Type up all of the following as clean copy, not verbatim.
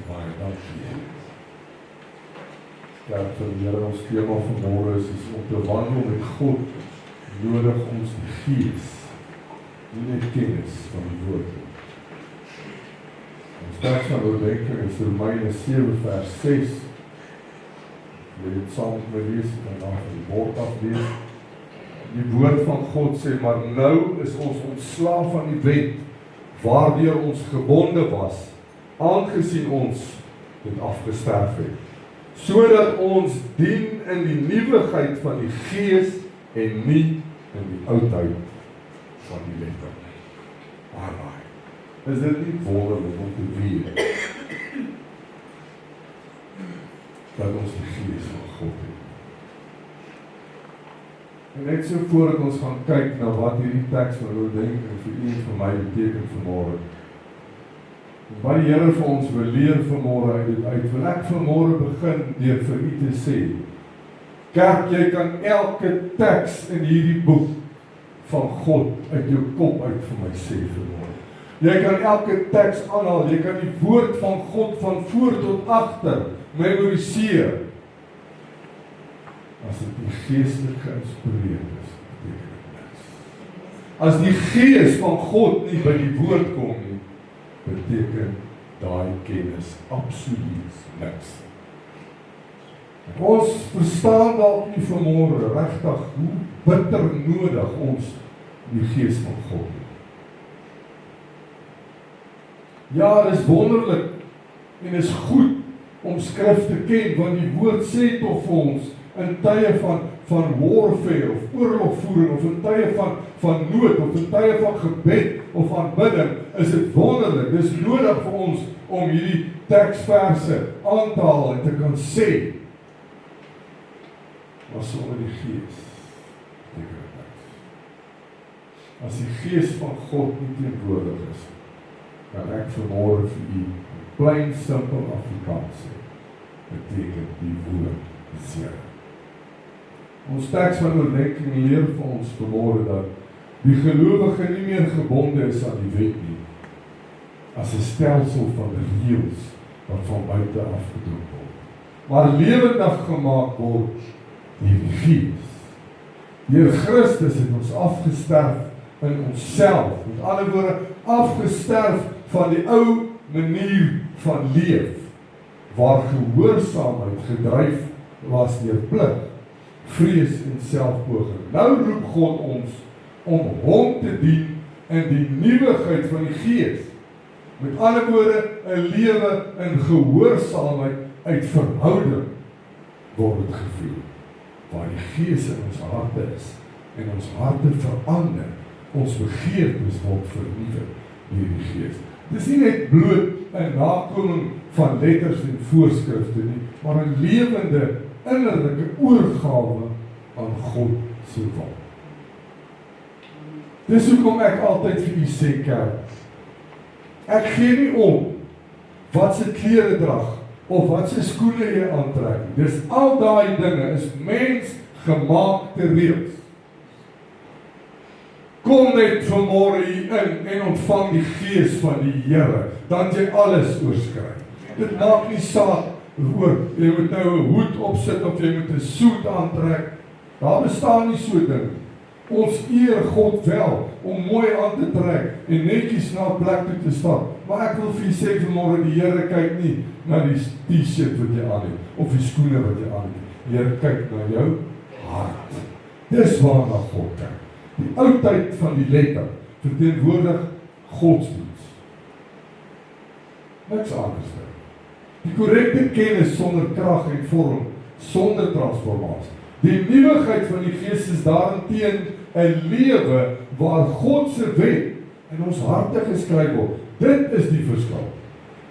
Baie dankie. Kerk van die Here, ons tema vanmôre is om te wandel met God, nodig ons die Gees, nie net kennis van die woord. Ons teks van oordenking is Romeine 7 vers 6. Jy het saam met my lees, en dan van die bord aflees. Die woord van God sê, maar nou is ons ontslaaf van die wet, waardeur ons gebonde was, aangesien ons dit afgesterf het, sodat ons dien in die nuwigheid van die Gees en nie in die oudheid van die letter. Alraai, is dit nie wonderlik om te weet dat ons die Gees van God het? En net so voordat ons gaan kyk na wat hierdie teks van oordenking vir u en vir my beteken vanmôre, wat die Here vir ons wil leer vanmôre uit dit uit, wil ek vanmôre begin deur vir u te sê, kerk, jy kan elke teks in hierdie boek van God uit jou kop uit vir my sê vanmôre. Jy kan elke teks aanhaal, jy kan die woord van God van voor tot agter memoriseer. As dit nie geestelik geïnspireerd is, beteken dit niks. As die Gees van God nie by die woord kom nie, beteken daai kennis absoluut niks. Ons verstaan dalk nie vanmôre regtig hoe bitter nodig ons die Gees van God het. Ja, dit is wonderlik en is goed om skrif te ken, want die woord sê tog vir ons in tye van warfare of oorlogvoering of in tye van nood of in tye van gebed of aanbidding, is dit wonderlik. Dis nodig vir ons om hierdie teksverse aan te haal en te kan sê, maar sonder die Gees beteken dit niks. As die Gees van God nie teenwoordig is, kan ek vanmôre vir u plain simpel Afrikaans sê, beteken die woord seer. Ons teks van oordenking leer vir ons vanmôre dat die gelowige nie meer gebonde is aan die wet nie, as 'n stelsel van reëls wat van buite af gedoen word, maar lewendig gemaak word deur die Gees. Deur Christus het ons afgesterf in onsself, met ander woorde, afgesterf van die ou manier van leef, waar gehoorsaamheid gedryf was deur plig, vrees en selfpoging. Nou roep God ons om hom te dien in die nuwigheid van die Gees. Met ander woorde, 'n lewe in gehoorsaamheid uit verhouding word dit gevoer, waar die Gees in ons harte is en ons harte verander, ons begeertes word vernuwe deur die Gees. Dis nie net bloot 'n nakoming van letters en voorskrifte nie, maar 'n lewende innerlike oorgawe aan God se wil. Dis hoekom ek altyd vir u sê, kerk, ek gee nie om wat se klere drag of wat se skoene jy aantrek. Dis al daai dinge is mensgemaakte reëls. Kom net vanmôre hier in en ontvang die Gees van die Here, dan jy alles oorskry. Dit maak nie saak oor, jy moet nou 'n hoed opsit of jy moet 'n soet aantrek. Daar bestaan nie so ding. Ons eer God wel om mooi aan te trek en netjies na 'n plek toe te stap. Maar ek wil vir julle sê vanmôre, die Here kyk nie na die T-shirt wat jy aan het of die skoene wat jy aan het. Die Here kyk na jou hart. Dis waarna God kyk. Die oudheid van die letter verteenwoordig godsdiens. Niks anders nie. Die korrekte kennis sonder krag en vorm, sonder transformasie. Die nuwigheid van die Gees is daarteen 'n lewe waar God se wet in ons harte geskryf word. Dit is die verskil.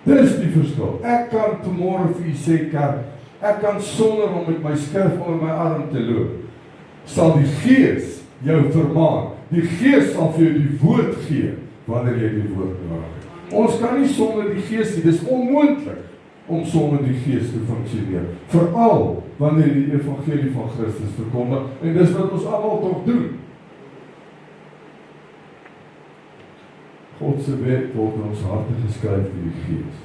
Dis die verskil. Ek kan vanmôre vir u sê, kerk, ek kan sonder om met my skrif onder my arm te loop, sal die Gees jou vermaan. Die Gees sal vir jou die woord gee wanneer jy die woord nodig het. Ons kan nie sonder die Gees nie, dis onmoontlik om sonder die Gees te funksioneer. Veral wanneer die evangelie van Christus verkondig, en dis wat ons almal tog doen. God se wet word in ons harte geskryf deur die Gees.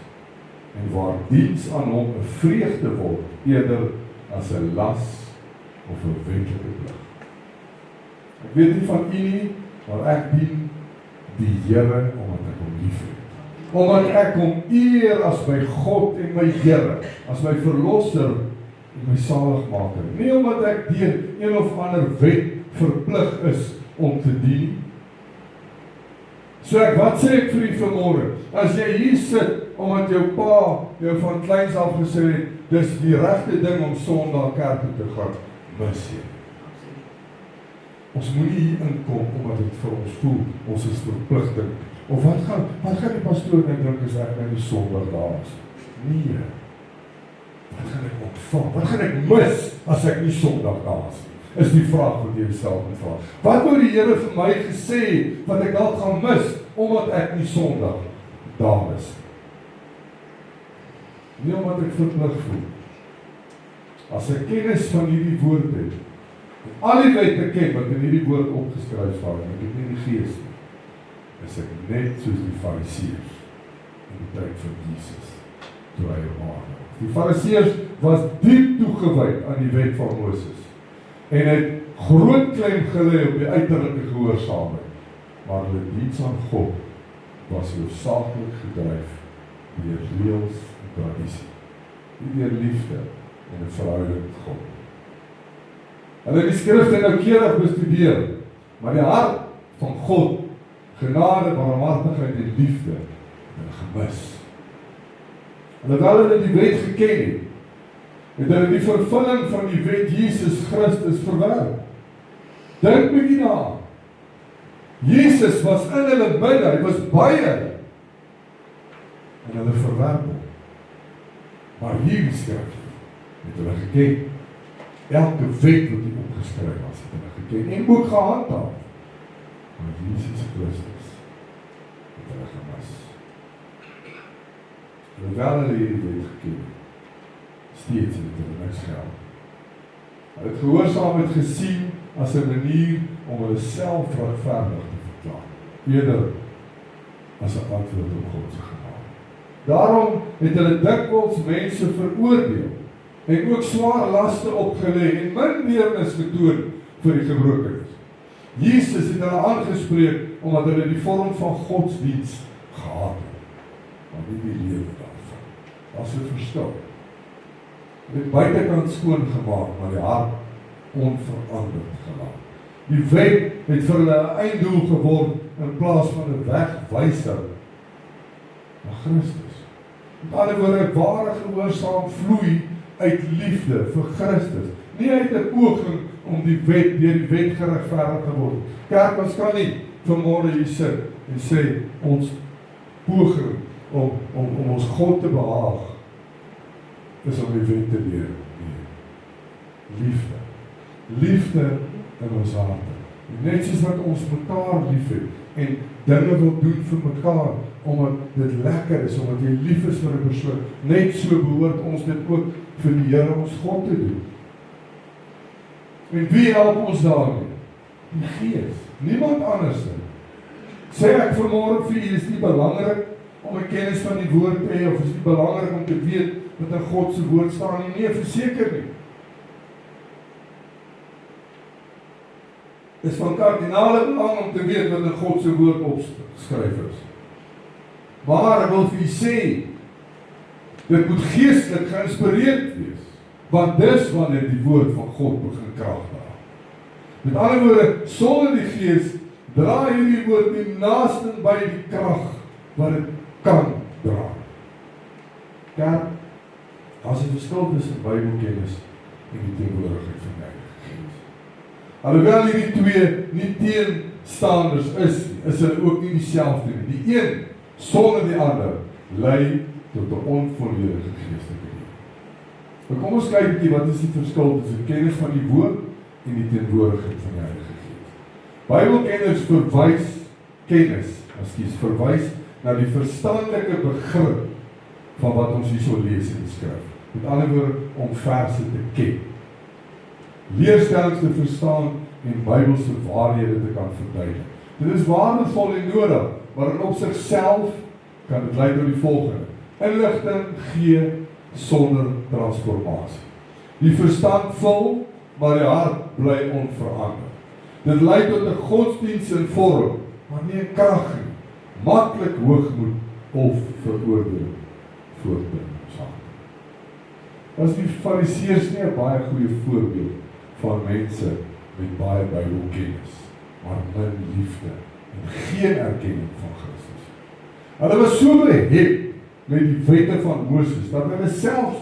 en waar diens aan hom 'n vreugde word, eerder as 'n las of 'n wetlike plig. Ek weet nie van u nie, maar ek dien die Here omdat ek hom liefhet. Omdat ek hom eer as my God en my Here, as my verlosser en my saligmaker. Nie omdat ek deur een of ander wet verplig is om te dien. So wat sê ek vir u vanmôre? As jy hier sit, omdat jou pa jou van kleins af gesê het, dis die regte ding om Sondag kerk toe te gaan, mis jy. Ons moet nie hier inkom omdat dit vir ons voel, ons is verpligting. Of wat gaan die pastoor dink as ek nou die Sondag daar is? Nee. Wat gaan ek ontvang? Wat gaan ek mis as ek nie Sondag daar is? Is die vraag wat jy jouself moet vra. Wat wou die Here vir my gesê wat ek dalk gaan mis omdat ek nie Sondag daar is? Nie omdat ek verplig voel. As ek kennis van hierdie woord het, en al die wet ken wat in hierdie woord opgeskryf staan, en ek het nie die gees nie, is ek net soos die Fariseërs in die tyd van Jesus, toe hy op aarde was. Die Fariseërs was diep toegewyd aan die wet van Moses, en het groot klem gelê op die uiterlike gehoorsaamheid, maar hulle diens aan God was hoofsaaklik gedryf deur reëls en tradisie, nie deur liefde en 'n verhouding met God. Hulle het die skrifte noukeurig bestudeer, maar die hart van God, genade, barmhartigheid en liefde, het gemis. Alhoewel hulle die wet geken het hulle die vervulling van die wet Jesus Christus verwerp. Dink bietjie na. Jesus was in hulle midde, hy was by hulle. En hulle verwerp hom. Maar hierdie skrif het hulle geken. Elke wet wat hier opgeskryf was, het hulle geken en ook gehandhaaf. Maar Jesus Christus het hulle gemis. Alhoewel hulle hierdie wet geken het, steeds het hulle niks gehad. Hulle het gehoorsaamheid gesien as 'n manier om hulle self regverdig te verklaar, eerder as 'n antwoord op God se genade. Daarom het hulle dikwels mense veroordeel en ook swaar laste opgelê en min deernis getoon vir die gebrokenes. Jesus het hulle aangespreek omdat hulle die vorm van godsdiens gehad het, maar nie die lewe daarvan. Daar's 'n verskil. Hulle het buitekant skoon gemaak, maar die hart onveranderd gelaat. Die wet het vir hulle 'n einddoel geword in plaas van 'n wegwyser na Christus. Met ander woorde, ware gehoorsaam vloei uit liefde vir Christus, nie uit 'n poging om die wet deur die wet geregverdig te word. Kerk, ons kan nie vanmôre hier sit en sê ons poging om ons God te behaag is om die wet te leer. Liefde. Liefde in ons harte. Net soos wat ons mekaar liefhet en dinge wil doen vir mekaar, omdat dit lekker is, omdat jy lief is vir 'n persoon, net so behoort ons dit ook vir die Here ons God te doen. En wie help ons daarmee? Die Gees. Niemand anders nie. Sê ek vanmôre vir u, is nie belangrik om 'n kennis van die woord te hê, of is nie belangrik om te weet wat in God se woord staan nie? Nee, verseker nie. Is van kardinale belang om te weet wat in God se woord opgeskryf is. Maar ek wil vir u sê, dit moet geestelik geïnspireerd wees, want dis wanneer die woord van God begin krag dra. Met ander woorde, sonder die Gees dra hierdie woord nie naaste by die krag wat dit kan dra. Ja, as 'n verskil tussen Bybelkennis en die teenwoordigheid van die Heilige Gees. Alhoewel hierdie twee nie teenstanders is hulle ook nie dieselfde nie. Die een sonder die ander lei tot 'n onvolledige geestelike lewe. Kom ons kyk 'n bietjie wat is die verskil tussen kennis van die woord en die teenwoordigheid van die Heilige Gees. Bybelkenners verwys na die verstandelike begrip van wat ons hierso lees en skryf. Met ander woorde, om verse te ken, leerstellings te verstaan en Bybelse waarhede te kan verduidelik. Dit is waardevol en nodig, maar in op sigself kan dit lei tot die volgende: Inligting gee sonder transformasie. Die verstand vul, maar die hart bly onverander. Dit lei tot 'n godsdiens in vorm, maar nie 'n krag nie. Maklik hoogmoed of veroordeling voortbring saam. Was die Fariseërs nie 'n baie goeie voorbeeld van mense met baie Bybelkennis, maar min liefde en geen erkenning van Christus. Hulle was so behep met die wette van Moses, dat hulle selfs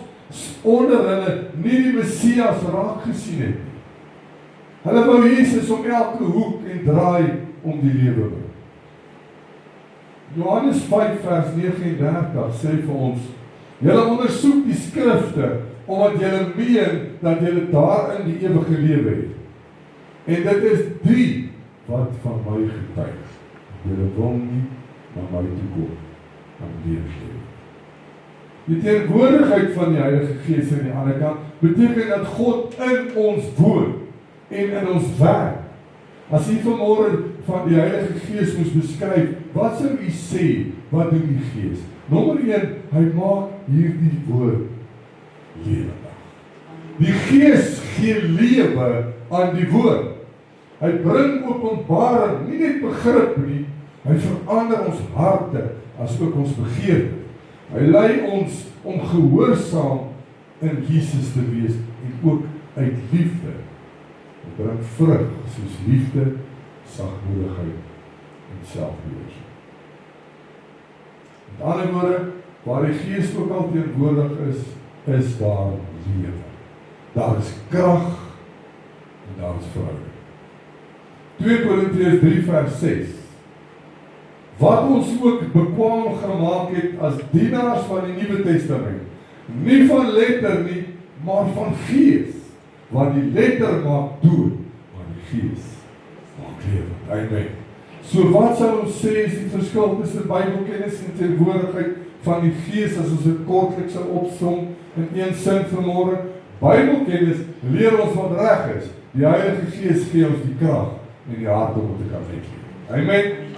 onder hulle nie die Messias raak gesien het nie. Hulle wou Jesus om elke hoek en draai om die lewe bring. Johannes 5 vers 39 sê vir ons, julle ondersoek die skrifte, omdat julle meen dat julle daarin die ewige lewe het. En dit is die wat van my getuig. Julle wil nie na my toe kom, aan lewe. Die teenwoordigheid van die Heilige Gees aan die ander kant, beteken dat God in ons woon, en in ons werk. As u vanmôre van die Heilige Gees moes beskryf, wat sou u sê, wat doen die Gees? Nommer 1, hy maak hierdie woord lewendig. Die Gees gee lewe aan die woord. Hy bring openbaring, nie net begrip nie, hy verander ons harte, as ook ons begeerte. Hy lei ons om gehoorsaam in Jesus te wees, en ook uit liefde. Hy bring vrug, soos liefde, sagmoedigheid en selfbeheersing. Met ander woorde, waar die Gees ook al teenwoordig is daar lewe. Daar is krag en daar is verhouding. 2 Korintiërs 3 vers 6. Wat ons ook bekwaam gemaak het as dienaars van die Nuwe Testament, nie van letter nie, maar van gees. Want die letter maak dood, maar die gees maak lewe. Amen. So wat sal ons sê is die verskil tussen Bybelkennis en teenwoordigheid van die Gees, as ons dit kortliks sal opsom in een sin vanmôre? Bybelkennis leer ons wat reg is. Die Heilige Gees gee ons die krag en die hart om te kan uitleef. Amen.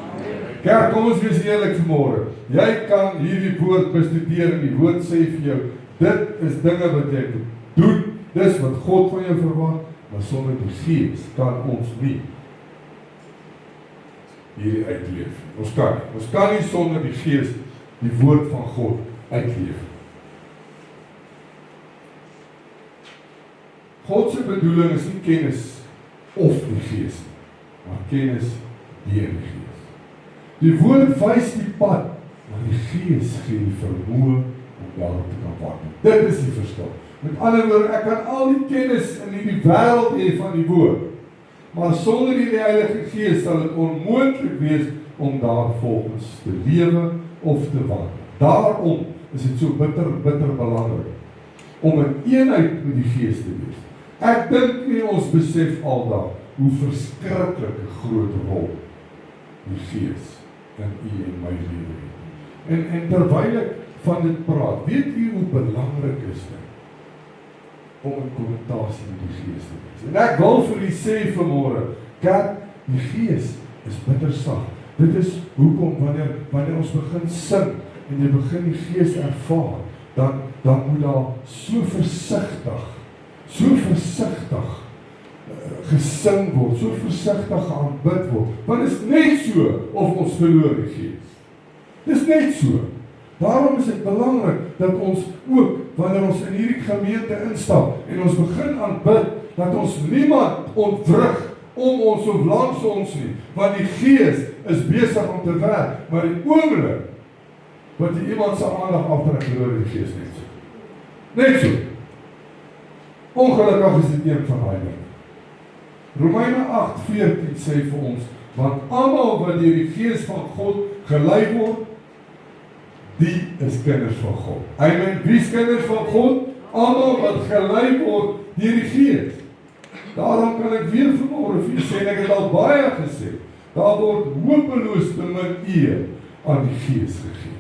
Kerk, kom ons wees eerlik vanmôre. Jy kan hierdie woord bestudeer en die woord sê vir jou, dit is dinge wat jy moet doen, dis wat God van jou verwag, maar sonder die Gees kan ons nie hierdie uitleef. Ons kan nie sonder die Gees die woord van God uitleef. God se bedoeling is nie kennis of die Gees, maar kennis deur die Gees. Die woord wys die pad, maar die Gees gee die vermoë om daarop te kan wandel. Dit is die verskil. Met ander woorde, ek kan al die kennis in die wêreld hê van die woord, maar sonder die Heilige Gees sal dit onmoontlik wees om daarvolgens te lewe of te wandel. Daarom is dit so bitter belangrik om in eenheid met die Gees te wees. Ek dink nie ons besef aldag hoe verskriklik 'n groot rol die Gees in u en my lewe het. En terwyl ek van dit praat, weet u hoe belangrik is dit om in kommunikasie met die Gees te wees. En ek wil vir u sê vanmôre, kerk, die Gees is bitter sag. Dit is hoekom wanneer ons begin sing en jy begin die Gees ervaar, dan moet daar so versigtig gesing word, so versigtig aanbid word. Want dit is net so of ons verloor die Gees. Dit is net so. Daarom is dit belangrik dat ons ook, wanneer ons in hierdie gemeente instap en ons begin aanbid, dat ons niemand ontwrig om ons of langs ons nie, want die Gees is besig om te werk, maar die oomblik wat jy iemand se aandag aftrek, verloor die Gees net so. Net so. Ongelukkig is dit een van daai dinge. Romeine 8:14 sê vir ons, want almal wat deur die Gees van God gelei word, die is kinders van God. Amen. Wie is kinders van God? Almal wat gelei word deur die Gees. Daarom kan ek weer vanmôre vir julle sê, en ek het al baie gesê, daar word hopeloos te min eer aan die Gees gegee.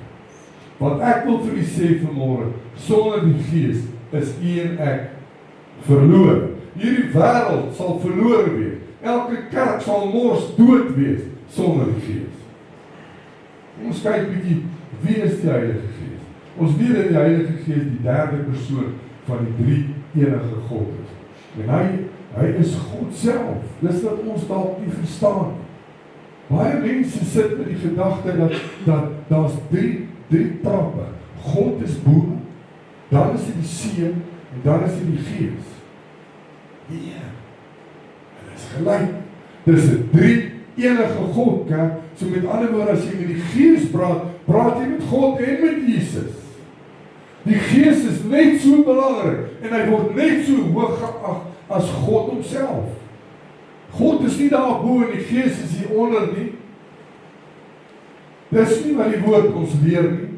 Want ek wil vir julle sê vanmôre, sonder die Gees is u en ek verloor. Hierdie wêreld sal verloor wees. Elke kerk sal mors dood wees sonder die Gees. Ons kyk bietjie, wie is die Heilige Gees? Ons weet dat die Heilige Gees die derde persoon van die drie enige God is. En hy is God self. Dis wat ons dalk nie verstaan. Baie mense sit met die gedagte dat daar's drie trappe. God is bo, dan is dit die Seun en dan is dit die Gees. Nee, dit is gelyk. Dis 'n drie enige God, kerk. So met ander woorde, as jy met die Gees praat jy met God en met Jesus. Die Gees is net so belangrik en hy word net so hoog geag as God homself. God is nie daar bo en die Gees is hier onder nie. Dis nie wat die woord ons leer nie.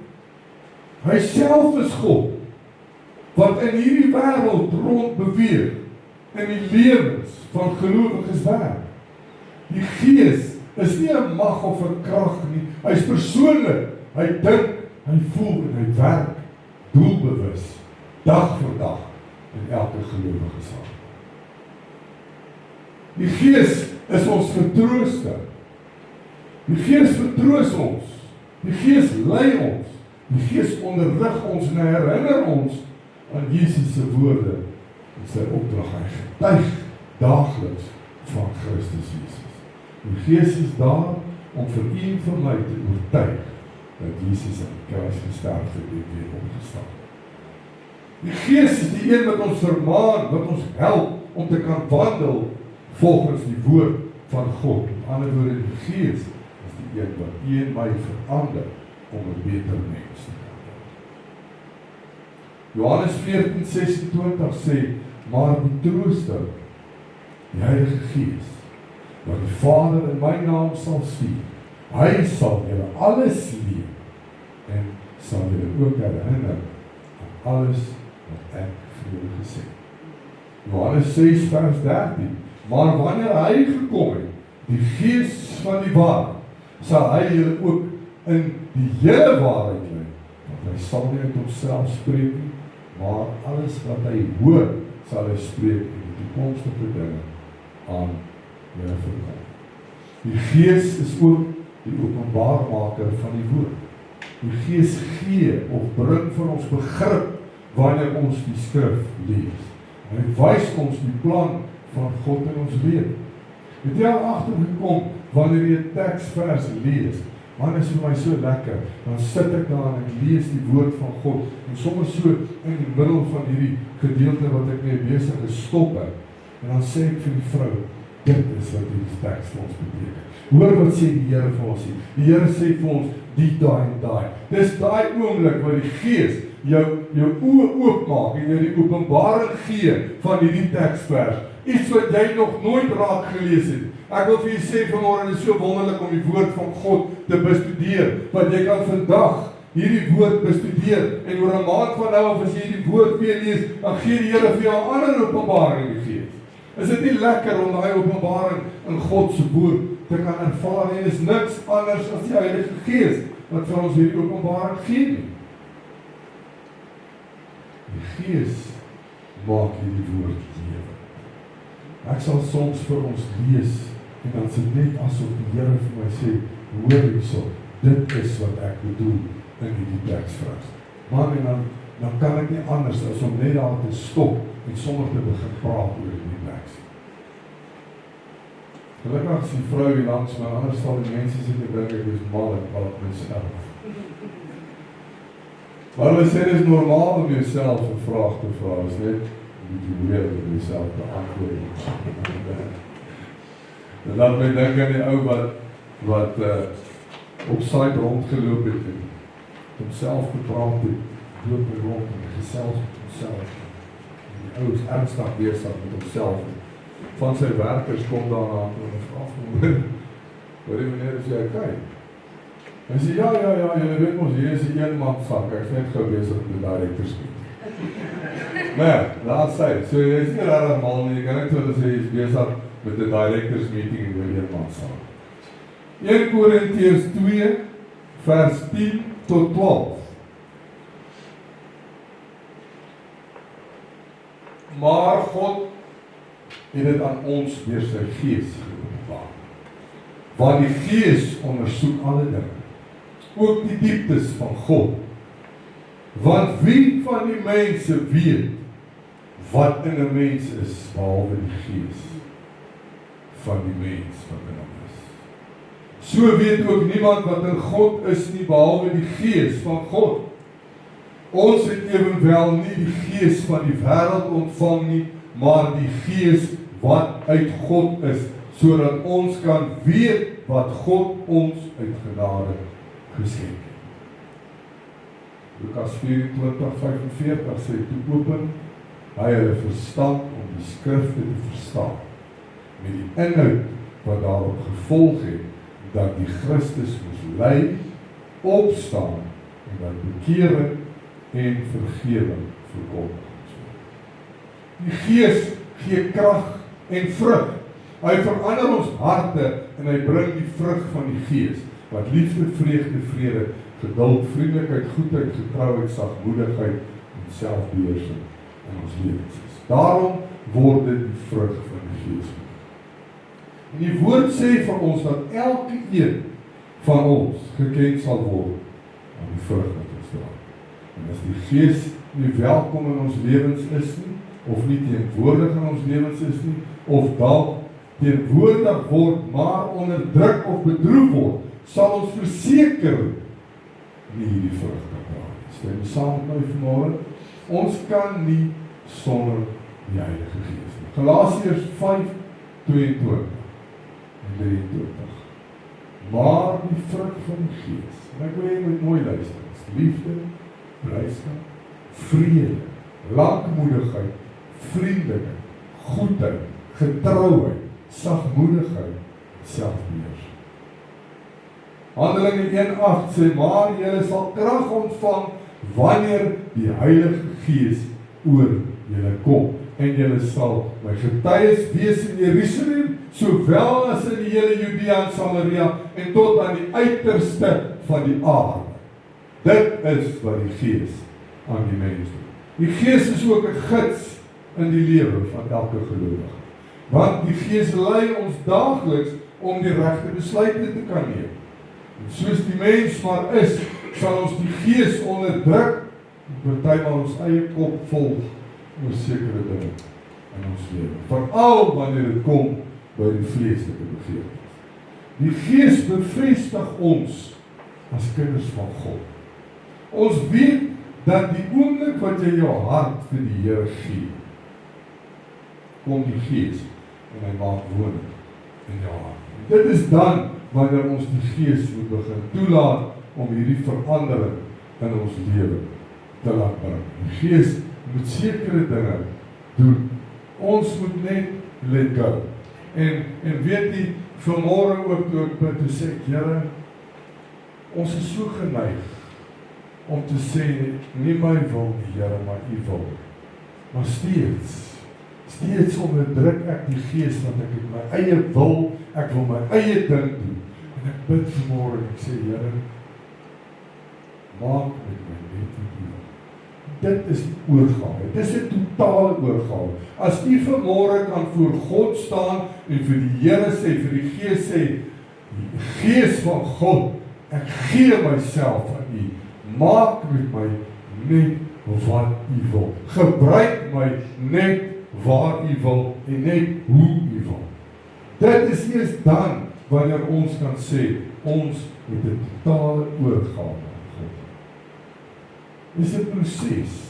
Hy self is God, wat in hierdie wêreld rond beweeg, in die lewens van gelowiges werk. Die Gees is nie 'n mag of 'n krag nie, hy is persoonlik, hy dink, hy voel en hy werk, doelbewus, dag vir dag, in elke gelowige saak. Die Gees is ons vertrooster. Die Gees vertroos ons. Die Gees lei ons. Die Gees onderrig ons en herinner ons aan Jesus se woorde en sy opdrag. Hy getuig daagliks van Christus Jesus. Die Gees is daar om vir u en vir my te oortuig dat Jesus aan die kruis gesterf het en weer opgestaan. Die Gees is die een wat ons vermaan, wat ons help om te kan wandel volgens die woord van God. Met ander woorde, die Gees is die een wat u en my verander om 'n beter mens te kan word. Johannes 14:26 sê, maar die Trooster, die Heilige Gees, wat die Vader in my naam sal stuur, hy sal julle alles leer en sal julle ook herinner aan alles wat ek vir julle gesê het. Johannes 6:13, maar wanneer hy gekom het, die Gees van die waarheid, sal hy julle ook in die hele waarheid lei, want hy sal nie uit homself spreek nie, maar alles wat hy hoor, sal hy spreek en die toekomstige dinge aan julle vertel. Die Gees is ook die openbaarmaker van die woord. Die Gees gee of bring vir ons begrip wanneer ons die skrif lees. En hy wys ons die plan van God in ons lewe. Het jy al agtergekom wanneer jy 'n teksvers lees? Man, is vir my so lekker. Dan sit ek daar en ek lees die woord van God en soms so in die middel van hierdie gedeelte wat ek mee besig is, stop ek. En dan sê ek vir die vrou, dit is wat die teks vir ons beteken. Hoor wat sê die Here vir ons hier. Die Here sê vir ons, die daai en daai. Dis daai oomblik wat die Gees jou oë oopmaak en jou die openbaring gee van hierdie teksvers. Iets wat jy nog nooit raak gelees het. Ek wil vir julle sê vanmôre, dit is so wonderlik om die woord van God te bestudeer, want jy kan vandag hierdie woord bestudeer en oor 'n maand van nou af as jy die woord weer lees, dan gee die Here vir jou 'n ander openbaring gegee. Is dit nie lekker om daai openbaring in God se woord te kan ervaar en is niks anders as die Heilige Gees wat vir ons hierdie openbaring gee nie. Die Gees maak hierdie woord lewe. Ek sal soms vir ons lees en dan is dit net asof die Here vir my sê, hoor hierso, dit is wat ek bedoel in hierdie teksvers. Man, en dan kan ek nie anders as om net daar te stop en sommer te begin praat oor die teks. Gelukkig is die vrou hier langs my, anders sal die mense sê te dink ek is mal, ek val op myself. Maar hulle sê dit is normaal om jouself 'n vraag te vra, is net die weer om jouself te antwoord. En laat my dink aan die ou wat op site rondgeloop het en homself gepraat het, loop en rond en gesels met homself. En die ou is ernstig besig met homself. Van sy werkers kom daarna en vra hom, hoor jy meneer, is jy okay? Hy sê, ja, jy weet ons, hier is die eenman sak, ek is net gou besig met die directors meeting. Maar, laat sy, so jy is nie raar mal nie, jy kan net so sê, jy is besig met die directors meeting en die eenman sak. 1 Korintiërs 2, vers 10 tot 12. Maar God het dit aan ons deur sy Gees geopenbaar. Want die Gees ondersoek alle dinge, ook die dieptes van God. Want wie van die mense weet wat in 'n mens is, behalwe die gees van die mens wat in hom is. So weet ook niemand wat in God is nie, behalwe die gees van God. Ons het evenwel nie die gees van die wêreld ontvang nie, maar die gees wat uit God is, sodat ons kan weet wat God ons uit genade geskenk het. Lukas 24:45 sê, toe open hy hulle verstand om die skrifte te verstaan, met die inhoud wat daarop gevolg het, dat die Christus moes ly, opstaan, en dat bekering en vergewing verkondig is. Die Gees gee krag en vrug. Hy verander ons harte en hy bring die vrug van die Gees, wat liefde, vreugde, vrede, geduld, vriendelikheid, goedheid, getrouheid, sagmoedigheid en selfbeheersing in ons lewens is. Daarom word dit die vrug van die Gees. En die woord sê vir ons dat elke een van ons geken sal word aan die vrug wat ons dra. En as die Gees nie welkom in ons lewens is nie, of nie teenwoordig in ons lewens is nie, of dalk teenwoordig word, maar onderdruk of bedroef word, sal ons verseker nie hierdie vrug kan dra. Stem saam met my vanmôre, ons kan nie sonder die Heilige Gees nie. Galasiërs 5:22 en 23. Maar die vrug van die Gees, en ek wil jy moet mooi luister, liefde, blydskap, vrede, lankmoedigheid, vriendelikheid, goedheid, getrouheid, sagmoedigheid, selfbeheersing. Handelinge 1:8 sê, maar julle sal krag ontvang wanneer die Heilige Gees oor julle kom, en julle sal my getuies wees in Jerusalem, sowel as in die hele Judea en Samaria, en tot aan die uiterste van die aarde. Dit is wat die Gees aan die mens doen. Die Gees is ook 'n gids in die lewe van elke gelowige. Want die Gees lei ons daagliks om die regte besluite te kan neem. En soos die mens maar is, sal ons die Gees onderdruk, en partymal ons eie kop volg oor sekere dinge in ons lewe. Veral wanneer dit kom by die vleeslike begeertes. Die Gees bevestig ons as kinders van God. Ons weet dat die oomblik wat jy jou hart vir die Here gee, kom die Gees en hy maak woning in jou hart. Dit is dan wanneer ons die Gees moet begin toelaat om hierdie verandering in ons lewe te laat bring. Die Gees moet sekere dinge doen. Ons moet net let go. En weet jy, vanmôre ook toe ek bid, toe sê ek, Here, ons is so geneig om te sê, nie my wil nie, Here, maar U wil. Maar steeds onderdruk ek die Gees, want ek het my eie wil, ek wil my eie ding doen. En ek bid vanmôre, ek sê, Here, maak met my net wat U wil. Dit is oorgawe, dit is 'n totale oorgawe. As U vanmôre kan voor God staan en vir die Here sê, vir die Gees sê, die Gees van God, ek gee myself aan U, maak met my net wat U wil. Gebruik my net waar U wil en net hoe U wil. Dit is eers dan wanneer ons kan sê, ons het 'n totale oorgawe. Dit is 'n proses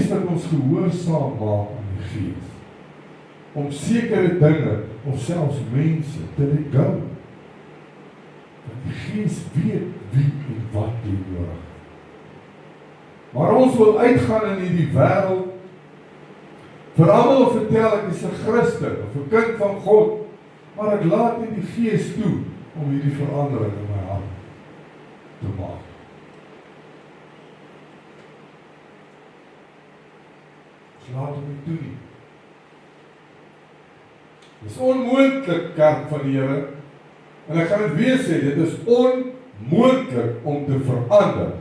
wat ons gehoorsaam maak aan die Gees, om sekere dinge, of selfs mense, te let go. Want die Gees weet wie en wat jy nodig het. Maar ons wil uitgaan in hierdie wêreld, vir almal vertel ek is 'n Christen, of 'n kind van God, maar ek laat nie die Gees toe, om hierdie verandering in my hart te maak. Laat hom nie toe nie. Dit is onmoontlik, kerk van die Here, en ek gaan dit weer sê, dit is onmoontlik om te verander,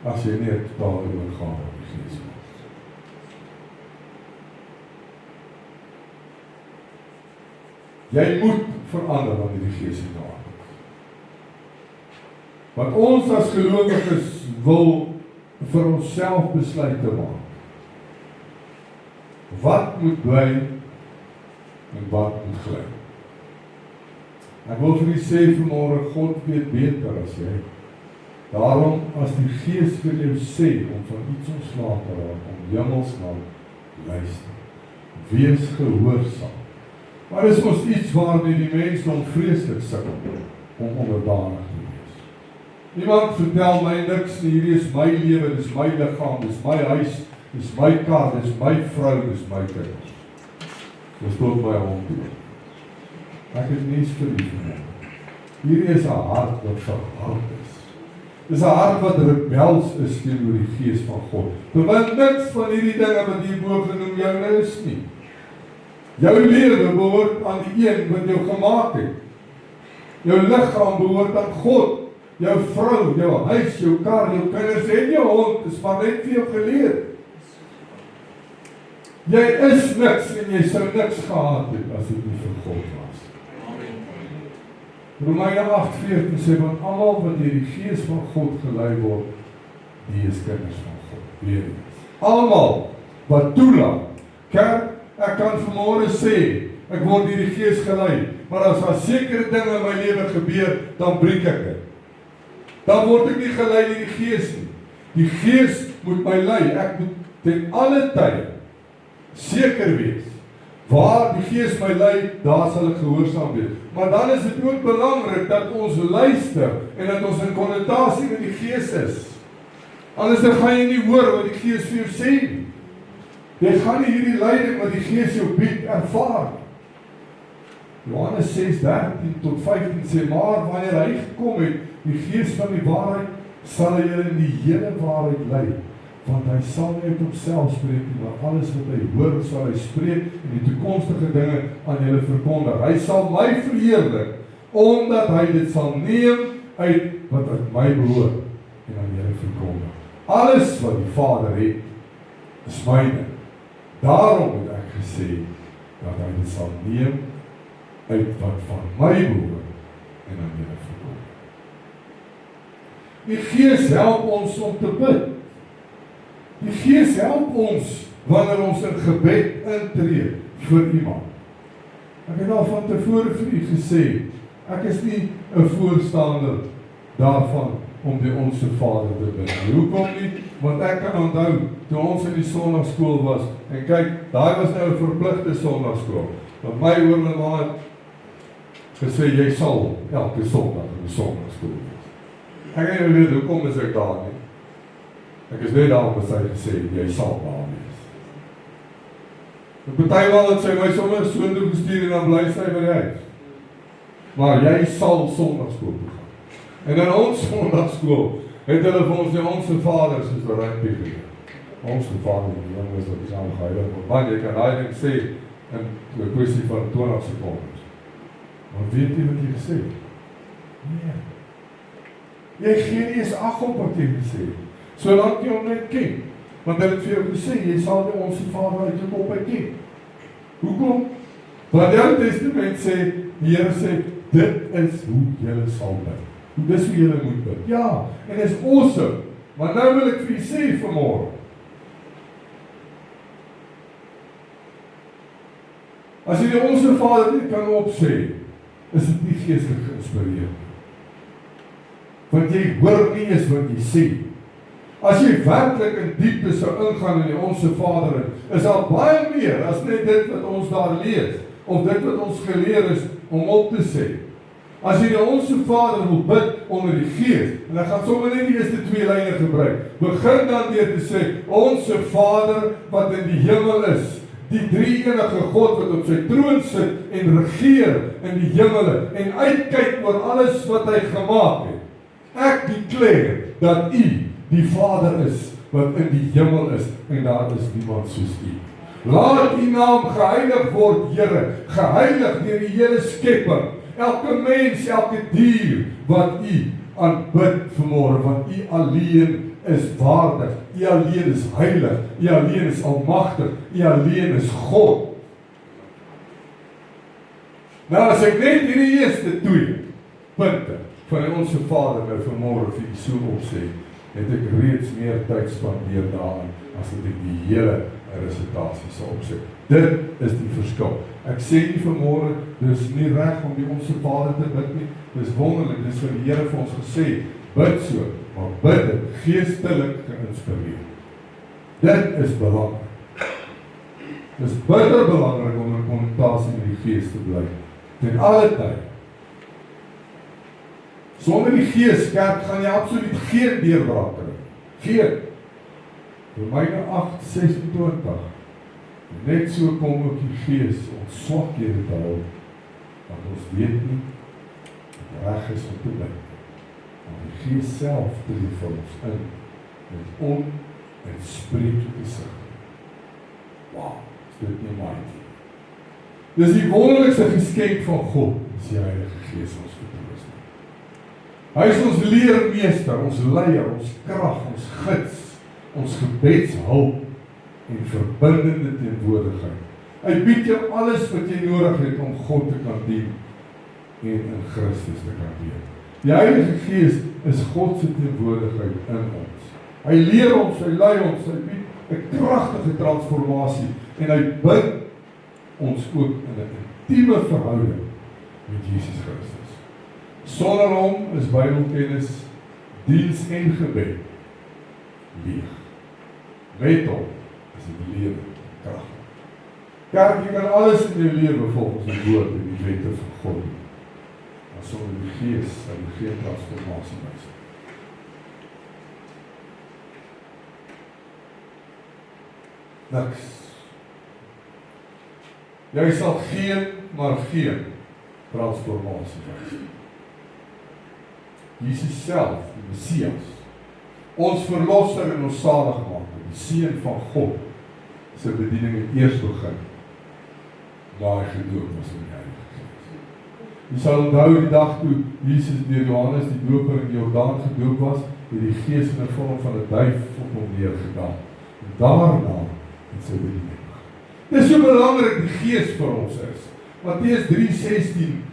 as jy nie 'n totale oorgawe aan die Gees maak. Jy moet verander wanneer die Gees in jou hart is. Want ons as gelowiges wil vir onsself besluite maak. Wat moet bly en wat moet gly? Ek wil vir u sê vanmôre, God weet beter as jy. Daarom, as die Gees vir jou sê om van iets ontslae te raak, om hemelsnaam luister. Wees gehoorsaam. Maar dis mos iets waarmee die mensdom vreeslik sukkel om onderdanig te wees. Niemand vertel my niks, hierdie is my lewe, dis my liggaam, dis my huis, dis my kar, dis my vrou, dis my kinders. Dis tot my hond toe. Ek het niets vir u vanmôre. Hierdie is 'n hart wat verhard is. Dis 'n hart wat rebels is teenoor die Gees van God. Terwyl niks van hierdie dinge wat hierbo genoem jou is nie. Jou lewe behoort aan die een wat jou gemaak het. Jou liggaam behoort aan God. Jou vrou, jou huis, jou kar, jou kinders en jou hond is maar net vir jou geleer. Jy is niks en jy sou niks gehad het as dit nie vir God was. Romeine 8:14 sê, want almal wat deur die Gees van God gelei word, die is kinders van God. Weer eens. Almal wat toelaat. Kerk, ek kan vanmôre sê, ek word deur die Gees gelei, maar as daar sekere dinge in my lewe gebeur, dan breek ek dit. Dan word ek nie gelei deur die Gees nie. Die Gees moet my lei. Ek moet ten alle tye seker wees. Waar die Gees my lei, daar sal ek gehoorsaam wees. Maar dan is dit ook belangrik dat ons luister en dat ons in konnotasie met die Gees is. Anders dan gaan jy nie hoor wat die Gees vir jou sê nie. Jy gaan nie hierdie leiding wat die Gees jou bied ervaar. Johannes 6:13 tot 15 sê, maar wanneer hy gekom het, die Gees van die waarheid, sal hy julle in die hele waarheid lei. Want hy sal nie uit homself spreek nie, maar alles wat hy hoor, sal hy spreek en die toekomstige dinge aan julle verkondig. Hy sal my verheerlik, omdat hy dit sal neem uit wat uit my behoort en aan julle verkondig. Alles wat die Vader het, is myne. Daarom het ek gesê, dat hy dit sal neem uit wat van my behoort en aan julle verkondig. Die Gees help ons om te bid. Die Gees help ons wanneer ons in gebed intree vir iemand. Ek het al van tevore vir u gesê, ek is nie 'n voorstander daarvan om die Onse Vader te bid. Hoekom nie? Want ek kan onthou, toe ons in die sondagskool was, en kyk, daai was nou 'n verpligte sondagskool. Want my oorlede het gesê, jy sal elke sondag in die sondagskool wees. Ek het nie weet, hoekom is ek daar nie? Ek is net daar omdat sy gesê, jy sal daar wees. Partymal het sy my sommer soontoe gestuur en dan bly sy by die huis. Maar jy sal sondagskool toe gaan. En in ons sondagskool het hulle vir ons die Onse Vader soos 'n rugby geleer. Onse Vader, die jongens wat saam geheilig word. Man, jy kan daai ding sê in 'n kwessie van 20 sekondes. Maar weet jy wat jy gesê het? Nee. Jy gee nie eens ag op wat jy gesê het. Solank jy hom net ken. Want hy het vir jou gesê, jy sal die Onse Vader uit jou kop uit ken. Hoekom? Want die Ou Testament sê, die Here sê, dit is hoe jy sal bid. Dis hoe jy moet bid. Ja, en dit is awesome. Maar nou wil ek vir jy sê vanmôre. As jy die Onse Vader nie kan opsê, is dit nie geestelik geïnspireerd. Want jy hoor nie eens wat jy sê. As jy werklik in diepte sou ingaan in die Onse Vader, is daar baie meer as net dit wat ons daar lees, of dit wat ons geleer is om op te sê. As jy die Onse Vader wil bid onder die Gees, en dan gaan sommer net die eerste 2 lyne gebruik, begin dan deur te sê, Onse Vader wat in die hemel is, die drie-enige God wat op sy troon sit en regeer in die hemele, en uitkyk oor alles wat hy gemaak het. Ek declare dat U die Vader is wat in die hemel is, en daar is niemand soos U. Laat U naam geheilig word, Here, geheilig deur die hele skepping, elke mens, elke dier wat U aanbid vanmôre, want U alleen is waardig, U alleen is heilig, U alleen is almagtig, U alleen is God. Nou as ek net hierdie eerste 2 punte van die Onse Vader nou vanmôre vir u so opsê, het ek reeds meer tyd spandeer daarin, as dat ek die hele resitasie sal opsê. Dit is die verskil. Ek sê nie vanmôre, dis nie reg om die Onse Vader te bid nie, dis wonderlik, dis vir die Here vir ons gesê, bid so, maar bid dit, geestelik geïnspireer. Dit is belangrik. Dit is bitter belangrik om in kommunikasie met die Gees te bly. Ten alle tyd. Sonder die Gees, kerk, gaan jy absoluut geen deurbraak kry. Geen. Romeine 8:26. Net so kom ook die Gees ons swakhede te hou, want ons weet nie wat reg is om te bid. Want die Gees self tree vir ons in met onuitspreeklike sigte. Wow, is dit nie mighty? Dis die wonderlikste geskenk van God, is die Heilige Gees ons vertroos. Hy is ons leermeester, ons leier, ons krag, ons gids, ons gebedshulp en verbindende teenwoordigheid. Hy bied jou alles wat jy nodig het om God te kan dien en in Christus te kan dien. Die Heilige Gees is God se teenwoordigheid in ons. Hy leer ons, hy lei ons, hy bied 'n kragtige transformasie en hy bind ons ook in 'n intieme verhouding met Jesus Christus. Sonder hom is Bybelkennis, diens en gebed leeg. Met hom is dit lewe, krag. Kerk, jy kan alles in jou lewe volgens die woord en die wette van God doen. Maar sonder die Gees sal jy geen transformasie wys. Niks. Jy sal geen transformasie wys. Jesus self, die Messias, ons verlosser en ons saligmaker, die Seun van God, sy bediening het eers begin, waar hy gedoop was in die Heilige Gees. Jy sal onthou die dag toe Jesus deur Johannes die Doper in die Jordaan gedoop was, het die Gees in 'n vorm van 'n duif op hom neergedaal. En daarna het sy bediening begin. Dis so belangrik die Gees vir ons is. Matteus 3:16-17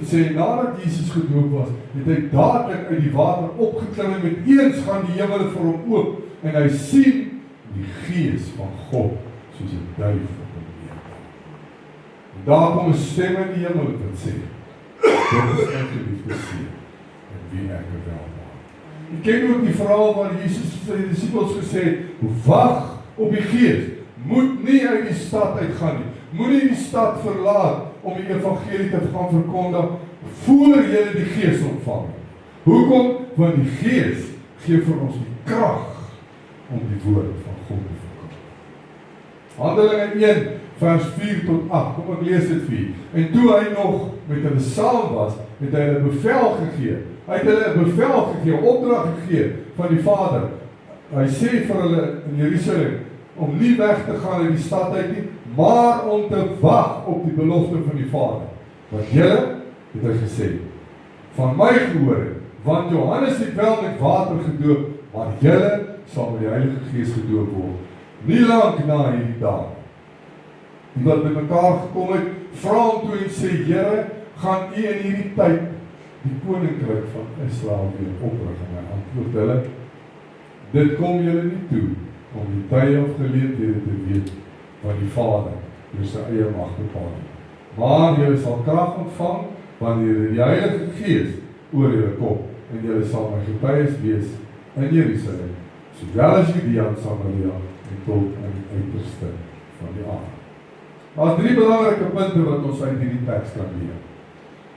sê, nadat Jesus gedoop was, het hy dadelik uit die water opgeklim en met eens gaan die hemel vir hom oop en hy sien die Gees van God soos 'n duif op hom neerdaal. En daar kom 'n stem in die hemel wat sê, dit is my geliefde Seun, en wie ek welmaak. Jy ken ook die verhaal waar Jesus vir sy disippels gesê het, wag op die Gees, moet nie uit die stad uitgaan nie, moenie die stad verlaat om die evangelie te gaan verkondig, voor jy die Gees ontvang. Hoekom? Want die Gees gee vir ons die krag om die woord van God te verkondig. Handelinge 1 vers 4-8, kom ek lees dit vir u. En toe hy nog met hulle saam was, het hy hulle bevel gegee. Hy het hulle 'n bevel gegee, opdrag gegee van die Vader. Hy sê vir hulle in Jerusalem, om nie weg te gaan in die stad uit nie, maar om te wag op die belofte van die Vader. Want julle, het hy gesê, van my gehoor het, want Johannes het wel met water gedoop, maar julle sal met die Heilige Gees gedoop word. Nie lank na hierdie dag. Die wat met mekaar gekom het, vra hom toe en sê, Here, gaan u in hierdie tyd die koninkryk van Israel weer oprig? En hy antwoord hulle, dit kom julle nie toe, om die tye of geleenthede te weet, wat die Vader deur sy eie mag bepaal het. Maar julle sal krag ontvang, wanneer die Heilige Gees oor julle kom, en julle sal my getuies wees in Jerusalem, sowel as Judea en Samaria, en tot in die uiterste van die aarde. Daar is 3 belangrike punte wat ons uit hierdie teks kan leer.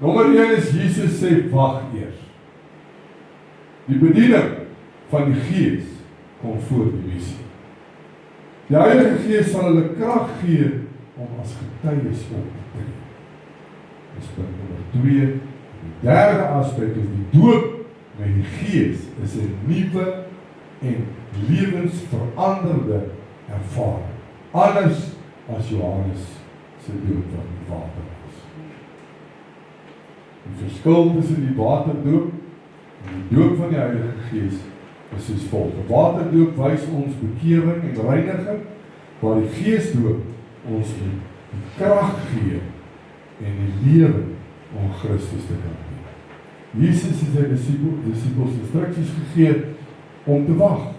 Nommer 1 is, Jesus sê, wag eers. Die bediening van die Gees kom voor die missie. Die Heilige Gees sal hulle krag gee om as getuies op te tree. Dis punt nommer 2. Die derde aspek is die doop met die Gees is 'n nuwe en lewensveranderde ervaring. Anders as Johannes se doop wat in water was. Die verskil tussen die waterdoop en die doop van die Heilige Gees is soos volg. Die waterdoop wys ons bekering en reiniging, waar die Geesdoop ons die krag gee en die lewe om Christus te kan dien. Jesus het sy disippels instruksies gegee om te wag,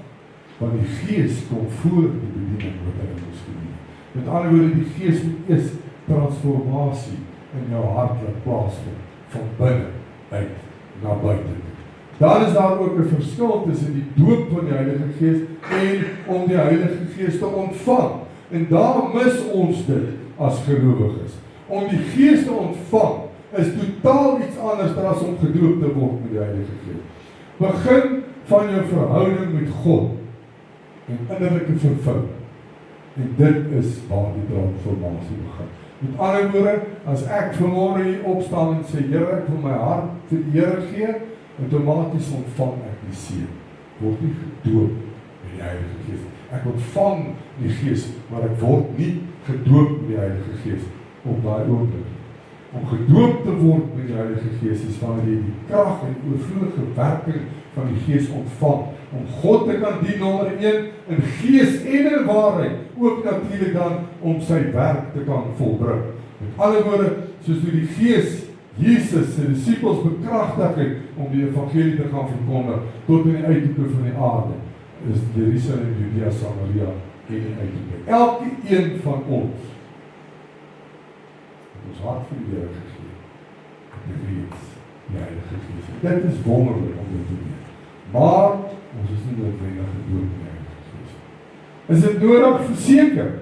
want die Gees kom voor die bediening wat hy moes doen. Met ander woorde, die Gees moet eers transformasie in jou hart laat plaasvind, van binne uit na buite. Dan is daar ook 'n verskil tussen die doop van die Heilige Gees en om die Heilige Gees te ontvang. En daar mis ons dit as gelowiges. Om die Gees te ontvang is totaal iets anders as om gedoop te word met die Heilige Gees. Begin van jou verhouding met God en innerlike vervulling. En dit is waar die transformasie begin. Met ander woorde, as ek vanmôre hier opstaan en sê, Here, ek wil my hart vir die Here gee, outomaties ontvang ek die seën. Word nie gedoop met die Heilige Gees. Ek ontvang die Gees, maar ek word nie gedoop met die Heilige Gees op daai oomblik. Om gedoop te word met die Heilige Gees is wanneer jy die krag en oorvloedige werking van die Gees ontvang, om God te kan dien, nommer 1, in gees en in waarheid, ook natuurlik dan om sy werk te kan volbring. Met ander woorde, soos toe die Gees Jesus sy disippels bekragtig het om die evangelie te gaan verkondig tot in die uithoeke van die aarde, is Jerusalem, Judea, Samaria en die uithoeke. Elke een van ons het ons hart vir die Here gegee, reeds die Heilige Gees. Dit is wonderlik om dit te doen. Maar ons is nie noodwendig gedoop met die Heilige Gees. Is dit nodig? Verseker.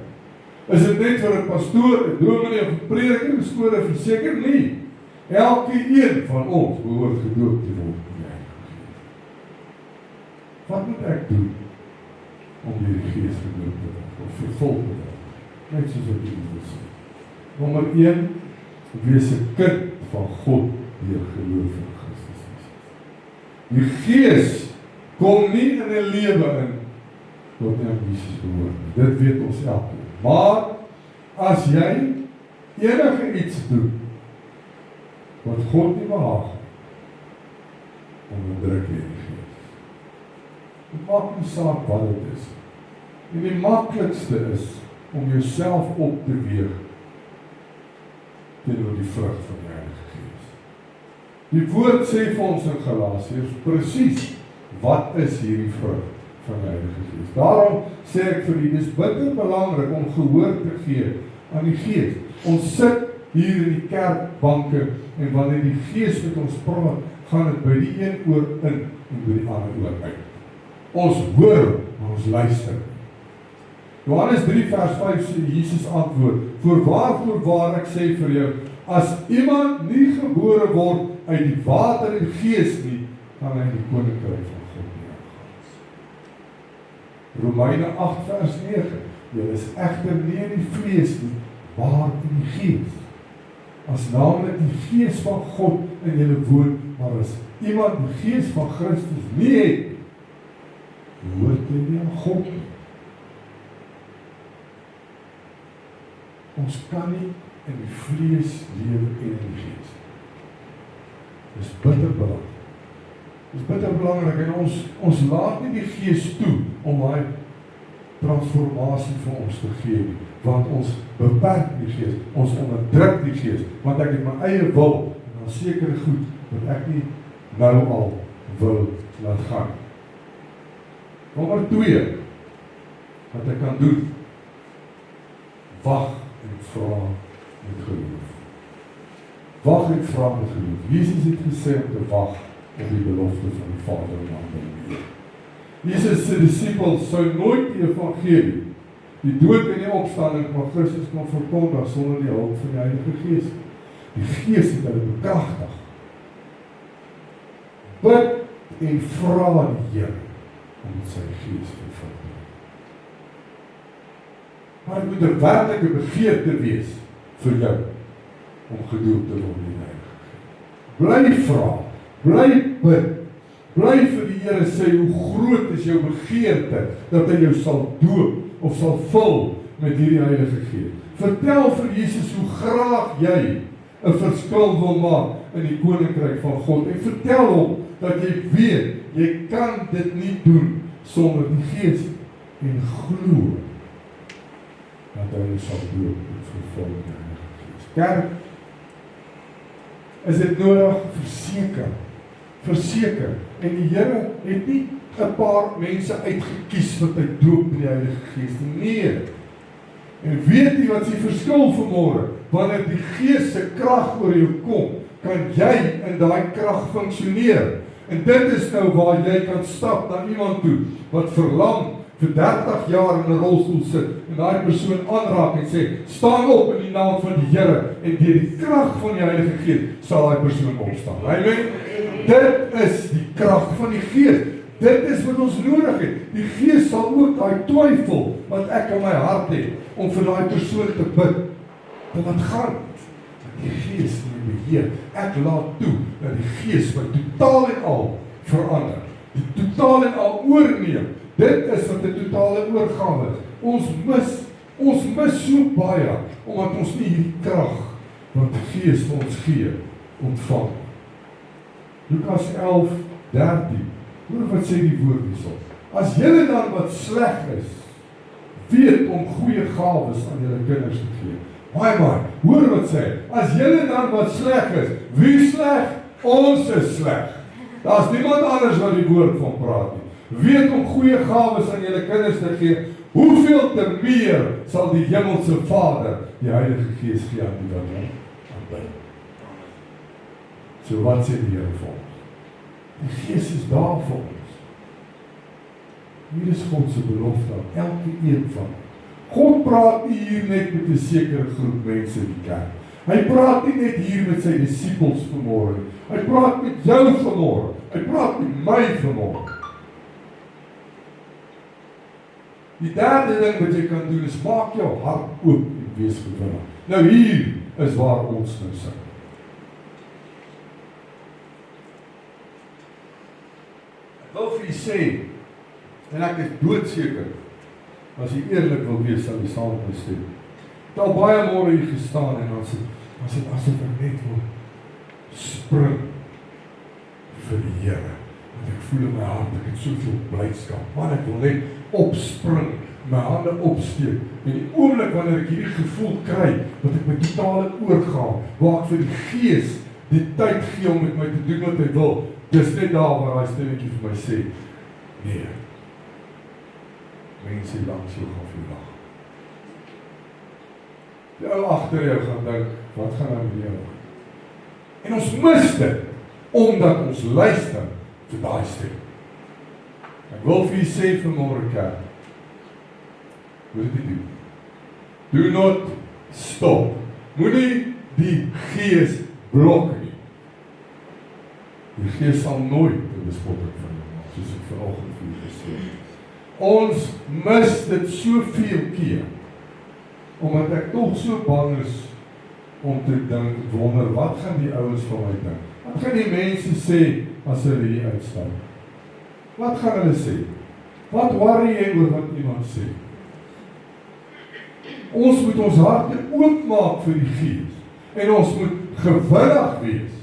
Is dit net vir 'n pastoor, 'n dominee of 'n prediker geskole? Verseker nie. Elke een van ons behoort gedoop te word met die Heilige Gees. Wat moet ek doen om deur die Gees gedoop te word of vervul te word? Net soos wat Jesus sê. Nommer 1, wees 'n kind van God deur geloof in Christus Jesus. Die Gees kom nie in 'n lewe in tot aan Jesus behoort nie. Dit weet ons elkeen. Maar as jy enige iets doen wat God nie behaag nie, onderdruk jy die Gees. Dit maak nie saak wat dit is. En die maklikste is om jouself op te weeg teenoor die vrug van die Heilige Gees. Die woord sê vir ons in Galasiërs presies wat is hierdie vrug van die Heilige Gees. Daarom sê ek vir u, dis bitter belangrik om gehoor te gee aan die Gees. Ons sit hier in die kerkbanke en wanneer die Gees met ons praat, gaan dit by die een oor in en by die ander oor uit. Ons hoor, maar ons luister. Johannes 3 vers 5 sê Jesus antwoord, voorwaar ek sê vir jou, as iemand nie gebore word uit die water en Gees nie, kan hy die koninkryk van God nie ingaan. Romeine 8 vers 9, julle is egter nie in die vlees nie, maar in die Gees. As naamlik die Gees van God in julle woon, maar as iemand die Gees van Christus nie het, behoort hy nie aan God nie. Ons kan nie in die vlees lewe en in die Gees. Dis bitter belangrik. Dis bitter belangrik en ons laat nie die Gees toe om daai transformasie vir ons te gee nie, want ons beperk die Gees, ons onderdruk die Gees, want ek het my eie wil en dan sekere goed wat ek nie nou al wil laat gaan. Nommer 2 wat ek kan doen, wag en vra met geloof. Wag en vra met geloof. Jesus het gesê om te wag op die belofte van die Vader en ander. Jesus se disippels sou nooit die evangelie, die dood en die opstanding van Christus kon verkondig sonder die hulp van die Heilige Gees. Die Gees het hulle bekragtig. Bid en vra die Here om sy Gees te vervul. Maar dit moet 'n werklike begeerte wees vir jou om gedoop te word in die Heilige Gees. Bly vra, bly bid, bly vir die Here sê hoe groot is jou begeerte dat hy jou sal doop of sal vul met hierdie Heilige Gees. Vertel vir Jesus hoe graag jy 'n verskil wil maak in die koninkryk van God en vertel hom dat jy weet jy kan dit nie doen sonder die Gees en glo dat hy sal doop en vervul met die Heilige Gees. Kerk, is dit nodig? Verseker. verseker. En die Here het nie 'n paar mense uitgekies wat hy doop in die Heilige Gees nie. Nee. En weet jy wat is die verskil vanmôre? Wanneer die Gees se krag oor jou kom, kan jy in daai krag funksioneer. En dit is nou waar jy kan stap na iemand toe wat verlam vir 30 jaar in 'n rolstoel sit en daai persoon aanraak en sê, staan op in die naam van die Here en deur die krag van die Heilige Gees sal daai persoon opstaan. Amen. Dit is die krag van die Gees. Dit is wat ons nodig het. Die Gees sal ook daai twyfel wat ek in my hart het om vir daai persoon te bid. Dat dit gaan. Die Gees neem beheer. Ek laat toe dat die Gees my totaal en al verander. Die totaal en al oorneem. Dit is wat 'n totale oorgawe is. Ons mis so baie omdat ons nie hierdie krag wat die Gees vir ons gee ontvang. Lukas 11:13. Hoor wat sê die woord hierso. As julle dan wat sleg is, weet om goeie gawes aan julle kinders te gee. Maar, hoor wat sê, as julle dan wat sleg is, wie sleg? Ons is sleg. Daar's niemand anders wat die woord van praat nie. Weet om goeie gawes aan julle kinders te gee, hoeveel te meer sal die hemelse Vader die Heilige Gees gee aan die wat hom aanbid. So wat sê die Here vir ons? Die Gees is daar vir ons. Hier is God se belofte aan elke een van ons. God praat nie hier net met 'n sekere groep mense in die kerk. Hy praat nie net hier met sy disippels vanmôre. Hy praat met jou vanmôre. Hy praat met my vanmôre. Die derde ding wat jy kan doen is maak jou hart oop en wees gewillig. Nou hier is waar ons nou sit. Ek wil vir u sê, en ek is doodseker, as jy eerlik wil wees, sal jy saam met my stem. Het al baie môre hier gestaan en dan sit asof ek net wil spring vir die Here. Want ek voel in my hart, ek het soveel blydskap. Man, ek wil net opspring, my hande opsteek. En die oomblik wanneer ek hierdie gevoel kry, dat ek my totale oorgawe, waar ek vir die Gees die tyd gee om met my te doen wat hy wil, dis net daar waar hy stemmetjie vir my sê, nee, mense langs jou gaan vir lag. Die ou agter jou gaan dink, wat gaan nou met jou? En ons mis dit, omdat ons luister vir daai stem. Ek wil vir u sê vanmôre kerk, wat dit doen? Do not stop. Moenie die Gees blok nie. Die Gees sal nooit 'n bespotting van jou maak, soos ek vanoggend vir u gesê het. Ons mis dit soveel keer, omdat ek tog so bang is om te dink, wonder, wat gaan die ouens van my dink? Wat gaan die mense sê as hulle hier uitstap? Wat gaan hulle sê? Wat worry jy oor wat iemand sê? Ons moet ons harte oopmaak vir die Gees, en ons moet gewillig wees.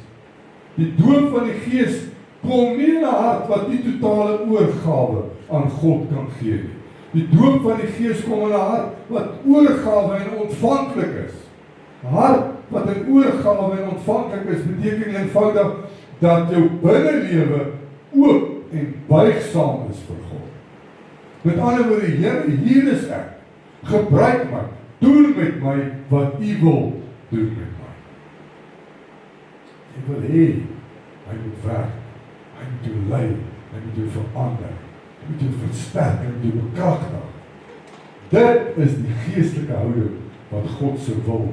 Die doop van die Gees kom nie in 'n hart wat nie totale oorgawe aan God kan gee nie. Die doop van die Gees kom in 'n hart wat oorgawe en ontvanklik is. 'n Hart wat in oorgawe en ontvanklik is, beteken eenvoudig dat jou binnelewe oop en buigsaam is vir God. Met ander woorde, Here, hier is ek. Gebruik my. Doen met my wat U wil doen met my. Ek wil hê hy moet werk. Hy moet jou lei. Hy moet jou verander. Hy moet jou versterk. Hy moet jou bekragtig. Dit is die geestelike houding wat God se wil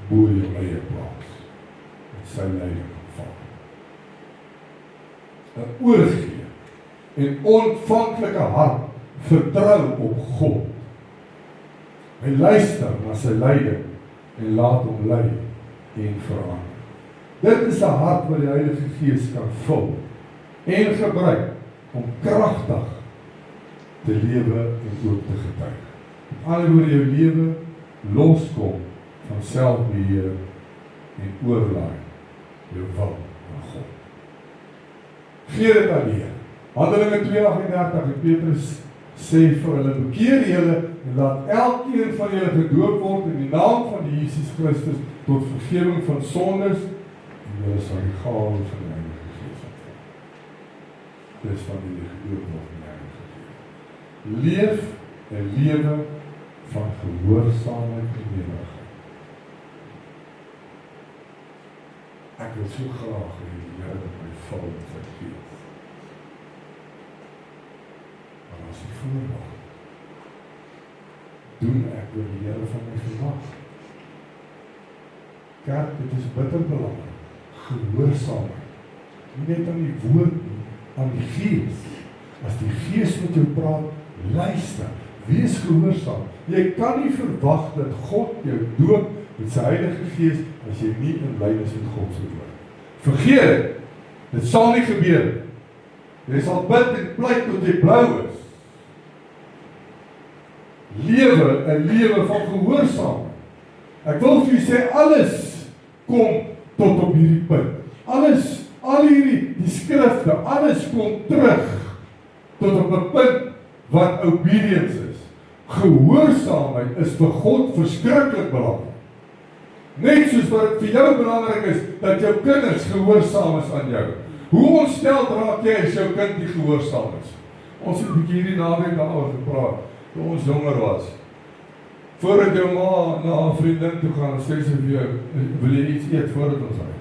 bo jou eie plaas. En sy leiding ontvang. 'n Oorgee en ontvanklike hart vertrou op God. Hy luister na sy leiding en laat hom lei en verander. Dit is 'n hart wat die Heilige Gees kan vul en gebruik om kragtig te lewe en ook te getuig. Met ander woorde, jou lewe loskom van selfbeheer en oorlaai jou wil aan God. Gee dit aan die Here. Handelinge 2:38 en Petrus sê vir hulle, bekeer julle en laat elkeen van julle gedoop word in die naam van die Jesus Christus tot vergifnis van sondes en julle sal die gawe van die Heilige Gees ontvang. dis van die geoorlofning gegee. Leef 'n lewe van gehoorsaamheid en nederigheid. Ek wil so graag hê die Here moet my vul met sy gees. Maar as ek voorwag, doen ek wat die Here van my verwag. Kerk, dit is bitter belangrik. Gehoorsaamheid. Nie net aan die woord nie, aan die gees. As die gees met jou praat, luister. Wees gehoorsaam. Jy kan nie verwag dat God jou doop met sy Heilige Gees as jy nie in lyn is met God se woord. Vergeet dit. Dit sal nie gebeur. Jy sal bid en pleit tot jy blou is. Lewe 'n lewe van gehoorsaamheid. Ek wil vir julle sê alles kom tot op hierdie punt. Alles, al hierdie die skrifte, alles kom terug tot op 'n punt wat obedience is. Gehoorsaamheid is vir God verskriklik belangrik. Net soos wat vir jou belangrik is dat jou kinders gehoorsaam is aan jou. Hoe ontsteld raak jy as jou kind nie gehoorsaam is? Ons het 'n bietjie hierdie naweek daaroor gepraat toe ons jonger was. Voordat jou ma na 'n vriendin toe gaan, sê sy vir jou, wil jy iets eet voordat ons ry?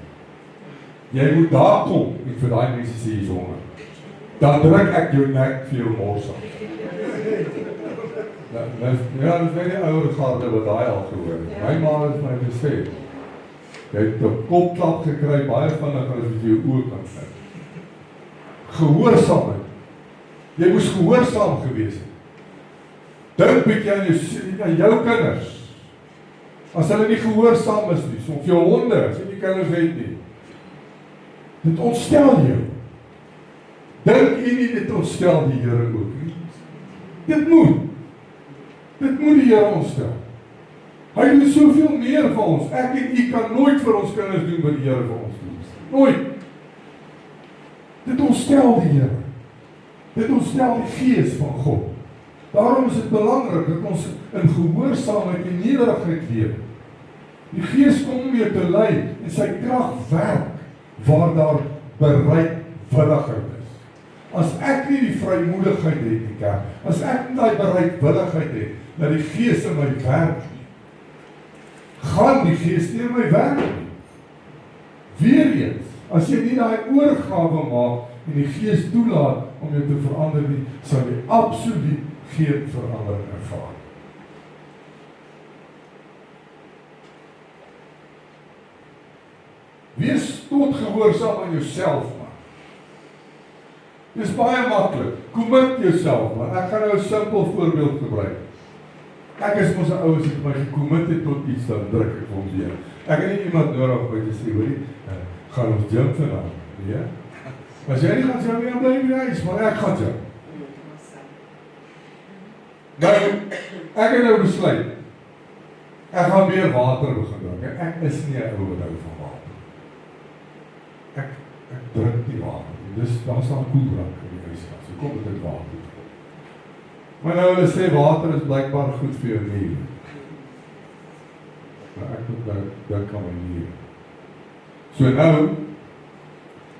Jy moet daar kom en vir daai mense sê jy's honger. Dan druk ek jou nek vir jou mors aan. Ja, dit is baie ouer garde wat daai al gehoor het. My ma het my gesê, jy het 'n kopklap gekry baie vinniger as wat jy jou oë kan sien. Gehoorsaamheid. Jy moes gehoorsaam gewees het. Dink bietjie aan jou kinders. As hulle nie gehoorsaam is nie, of jou honde, as jy nie kinders het nie. Dit ontstel jou. Dink jy nie dit ontstel die Here ook nie? Dit moet die Here ontstel. Hy doen soveel meer vir ons. Ek en u kan nooit vir ons kinders doen wat die Here vir ons doen. Nooit. Dit ontstel die Here. Dit ontstel die Gees van God. Daarom is dit belangrik dat ons in gehoorsaamheid en nederigheid leef. Die Gees kom om jou te lei en sy krag werk waar daar bereidwilligheid is. As ek nie die vrymoedigheid het nie, kerk, as ek nie die bereidwilligheid het, dat die Gees in my werk nie, gaan die Gees nie in my werk nie. Weereens, as jy nie die oorgawe maak en die Gees toelaat om jou te verander nie, sal jy absoluut geen verandering ervaar. Wees tot gehoorsaam aan jouself, man. Dit is baie maklik. Commit jouself, man. Ek gaan nou 'n simpel voorbeeld gebruik. Ek is mos 'n ou as ek my gecommit het tot iets, dan druk ek hom weer. Ek het nie iemand nodig om te sê, hoorie, gaan ons gym vanaand, nee? As jy nie gaan gym nie, dan bly jy by die huis, maar ek gaan gym. Nou, ek het nou besluit, ek gaan meer water begin drink. Ek is nie 'n ou wat hou van water. Ek drink nie water. Dus daar staan koeldrank in die huiskast. So kom dit water. Maar nou hulle sê water is blykbaar goed vir jou nier. Maar ek moet dink aan my nier. So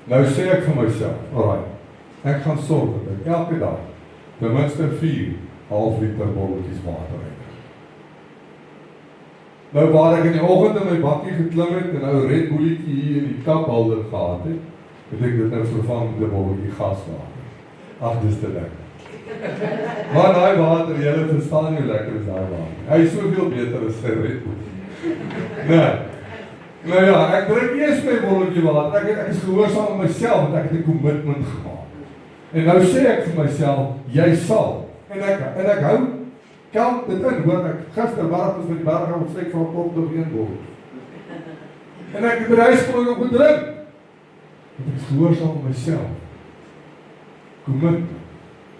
nou sê ek vir myself, alright, ek gaan sorg dat ek elke dag ten minste 4,5 liter botteltjies water drink. Nou waar ek in die oggend in my bakkie geklim het en nou Red Bulletjie hier in die kaphouder gehad het ek dit nou vervang met 'n botteltjie gaswater. Ag, dis te lekker. Maar daai water, julle verstaan hoe lekker is daai water. Hy is soveel beter as sy Red Bull. Nee. Nou ja, ek drink eers my botteltjie water. Ek is gehoorsaam aan myself want ek het 'n kommitment gemaak. En nou sê ek vir myself, jy sal. En ek hou kan dit in, hoor ek gister waar ons met die berg gaan opsteek van kop tot een bol. En ek het by die huis kom op gedrink. Ek is gehoorsaam aan myself.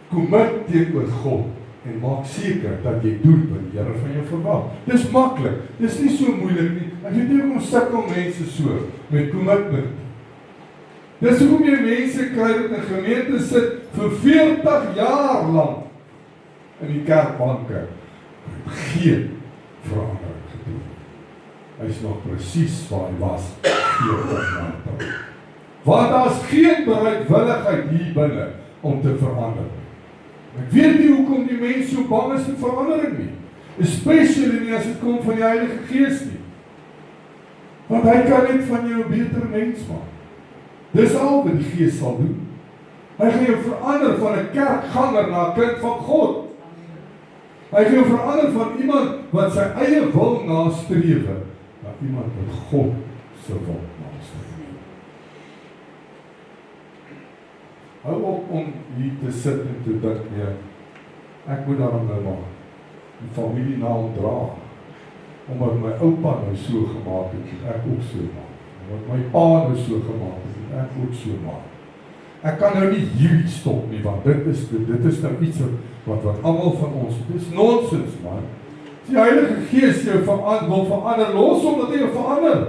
Commit teenoor God en maak seker dat jy doen wat die Here van jou verwag. Dis maklik. Dis nie so moeilik nie. Ek weet nie hoekom sukkel mense so met commitment. Dis hoekom jy mense kry wat in gemeente sit vir 40 jaar lank in die kerkbanke. Geen verandering gedoen. Hy is nog presies waar hy was 40 jaar terug. Want daar is geen bereidwilligheid hier binne om te verander. Ek weet nie hoekom die mens so bang is vir verandering nie. Especially nie as dit kom van die Heilige Gees nie. Want hy kan net van jou 'n beter mens maak. Dis al wat die Gees sal doen. Hy gaan jou verander van 'n kerkganger na 'n kind van God. Hy gaan jou verander van iemand wat sy eie wil nastreef na iemand wat God se wil nastreef. Hou op om hier te sit en te dink, nee, ek moet daarom nou maar die familienaam dra, omdat my oupa nou so gemaak het, ek ook so maak. Omdat my pa nou so gemaak het, ek ook so maak. Ek kan nou nie hier stop nie, want dit is nou iets wat almal van ons, dit is nonsens, man. Die Heilige Gees jou wil verander, los omdat hy jou verander.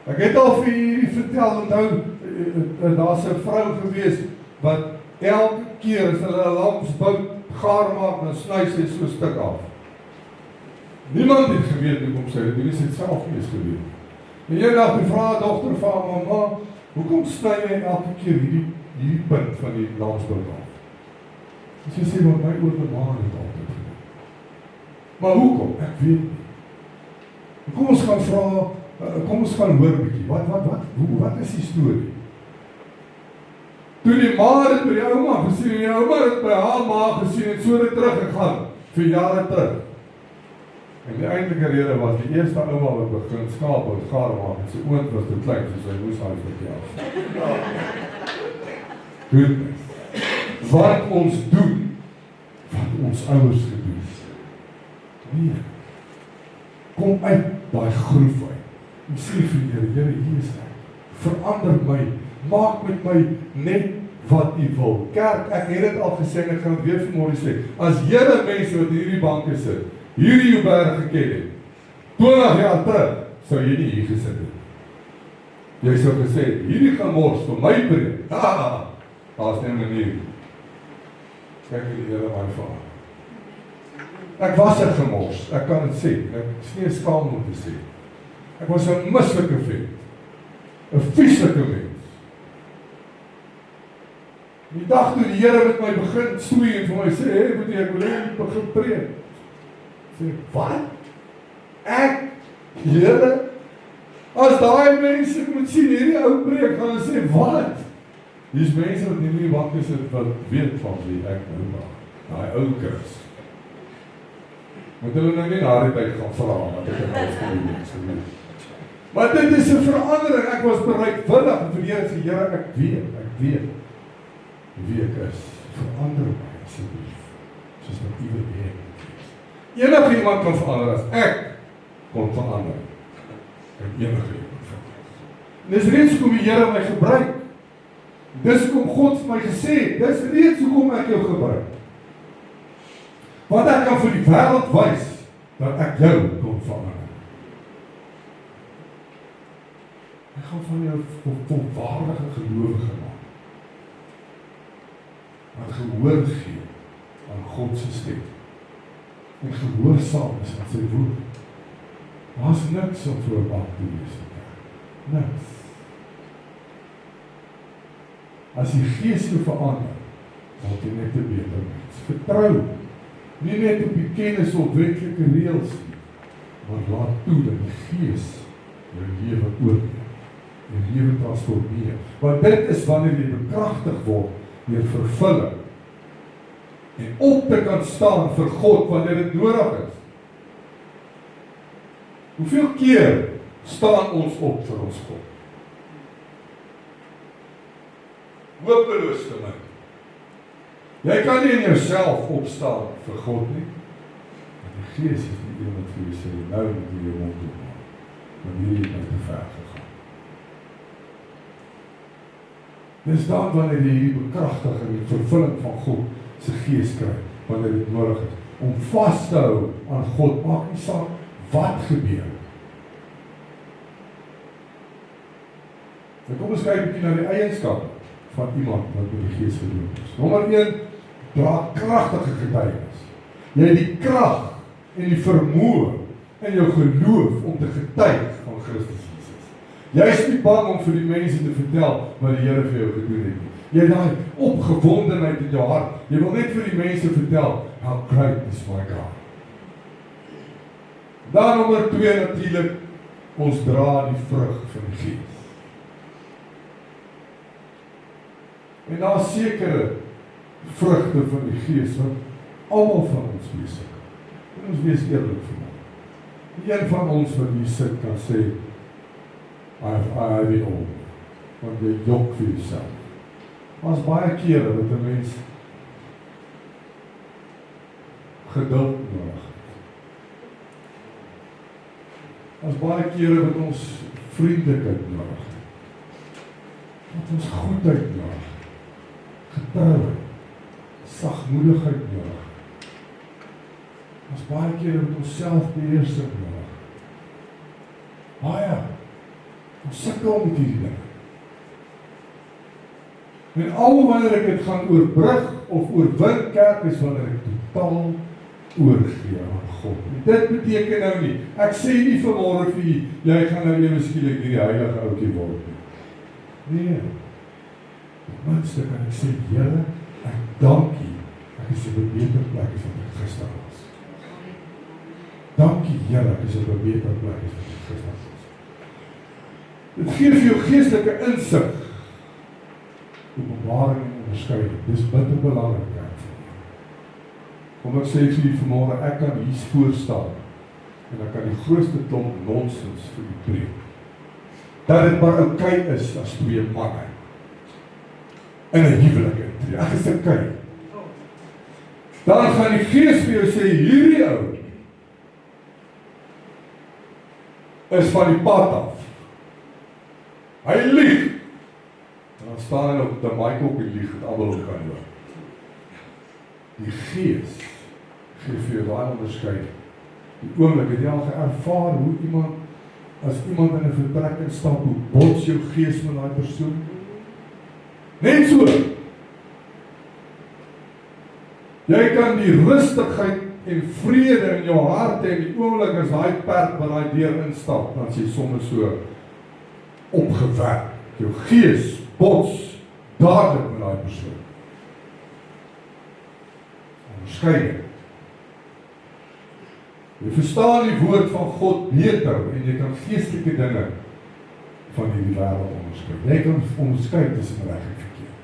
Ek het al vir hierdie vertel, onthou, daar's 'n vrou gewees, wat elke keer as hulle 'n lamsbout gaar maak, dan sny sy so 'n stuk af. Niemand het geweet hoekom sy dit doen, sy het self nie eens geweet. En eendag die vra dogter van mamma, hoekom sny jy elke keer hierdie punt van die lamsbout af? En sy sê, want my oorma het altyd gedoen. Maar hoekom? Ek weet nie. Kom ons gaan vra, kom ons gaan hoor bietjie, wat is die storie? Toe die ma het by die ouma gesien, en die ouma het by haar ma gesien, en so het teruggegaan, vir jare terug. En die eindelike rede was, die eerste ouma wat begin skaap, wat gaar maak, en sy oond was te klein, soos hy moes huis vertel. Goed, wat ons doen, wat ons ouers gedoen. Nee, kom uit daai groef uit, en sê vir die Here, hier is ek, verander my, maak met my net wat u wil. Kerk, ek het dit al gesê, en ek gaan weer vanmôre sê, as julle mense wat hierdie banke sit, hierdie Joubert geken het, 20 jaar terug, sou jy nie hier gesit het. Jy sou gesê, hierdie gaan mors vir my preek. Daar's nie 'n manier. Kyk die Here my vader. Ek was 'n gemors, ek kan dit sê, ek is nie skaam om te sê. Ek was 'n mislike vent, 'n vieslike mens. Die dag toe die Here met my begin stoei en vir my sê, hey, moet ek wil nie begin preek. Sê, wat? Ek? Here? As daai mense moet sien, hierdie ou preek, gaan hulle sê, wat? Dis mense wat nie wakker is, wat weet van wie ek nou maak. Daai ou kurs. Moet hulle nou nie na die tyd gaan vra, wat ek nou gesê. Maar dit is 'n verandering, ek was bereidwillig, en vir die Here sê, Here, ek weet, wie ek is, verander my asseblief, soos wat u wil hê. Enige iemand kan verander as ek kon verander. En enige iemand verander. Dis reeds hoekom die Here my gebruik. Dis hoekom God vir my gesê, dis reeds hoekom ek jou gebruik. Want ek kan vir die wêreld wys dat ek jou kon verander. Ek gaan van jou volwaardige gelowige maak. Wat gehoor gee aan God se stem. En gehoorsaam is aan sy woord. Daar's niks om voor bang te wees. Niks. As die Gees jou verander, word jy net 'n beter mens. Vertrou. Nie net op die kennis of wetlike reëls nie, maar laat toe dat die Gees jou lewe oorneem. Jou lewe transformeer. Want dit is wanneer jy bekragtig word deur vervulling en op te kan staan vir God wanneer dit nodig is. Hoeveel keer staan ons op vir ons God? Hopeloos te min. Jy kan nie in jouself opstaan vir God nie. Maar die Gees is nie een wat vir jou sê, nou moet jy jou mond oopmaak. Want hierdie het nou te ver gegaan. Dis dan wanneer jy die bekragtiging en die vervulling van God se Gees kry, wanneer dit nodig is, om vas te hou aan God, maak nie saak wat gebeur. Nou kom ons kyk 'n bietjie na die eienskappe van iemand wat met die Gees gedoop is. Nommer 1, dra kragtige getuienis. Jy het die krag en die vermoë in jou geloof om te getuig van Christus Jesus. Jy is nie bang om vir die mense te vertel wat die Here vir jou gedoen het nie. Jy het daai opgewondenheid in jou hart. Jy wil net vir die mense vertel, how great is my God. Dan nommer 2 natuurlik, ons dra die vrug van die Gees. En daar is sekere vrugte van die Gees wat almal van ons besig. En ons wees eerlik vir my. Een van ons wat hier sit kan sê, I have it all. Want jy jok vir jouself. Maar as baie kere wat 'n mens geduld nodig het. As baie kere wat ons vriendelikheid nodig het. Wat ons goedheid nodig het. Getrouheid, sagmoedigheid nodig. Ons baie kere met ons selfbeheersing nodig. Baie, ons sukkel met hierdie ding. En al wanneer ek dit gaan oorbrug of oorwin, kerk is wanneer ek totaal oorgee aan God. En dit beteken nou nie, ek sê nie vanmôre vir jy gaan nou ewe skielik hierdie heilige ouetjie word nie. Nee. Minste kan ek sê, Here, ek dank U, ek is op 'n beter plek as wat ek gister was. Dankie, Here, ek is op 'n beter plek as wat ek gister was. Dit gee vir jou geestelike insig, openbaring en onderskeiding. Dis bitter belangrik, kerk. Kom ek sê vir u vanmôre, ek kan hier voor staan en ek kan die grootste klomp nonsens vir u preek. Dat dit maar oukei is as 2 manne in 'n huwelik intree. Ek is oukei. Dan gaan die Gees vir jou sê, hierdie ou is van die pad af. Hy lieg. En dan staan hy op die mic op en lieg, het almal ook kan hoor. Die Gees gee vir jou daai onderskeiding. Die oomblik het jy al ervaar hoe iemand, as iemand in 'n vertrek instap, hoe bots jou gees met daai persoon? Net so. Jy kan die rustigheid en vrede in jou hart hê, die oomblik as daai perd by daai deur instap, dan is jy sommer so opgewerk. Jou gees bots dadelik met daai persoon. Onderskeiding. Jy verstaan die woord van God beter en jy kan geestelike dinge van hierdie wêreld onderskei. Jy kan onderskei tussen reg en verkeerd.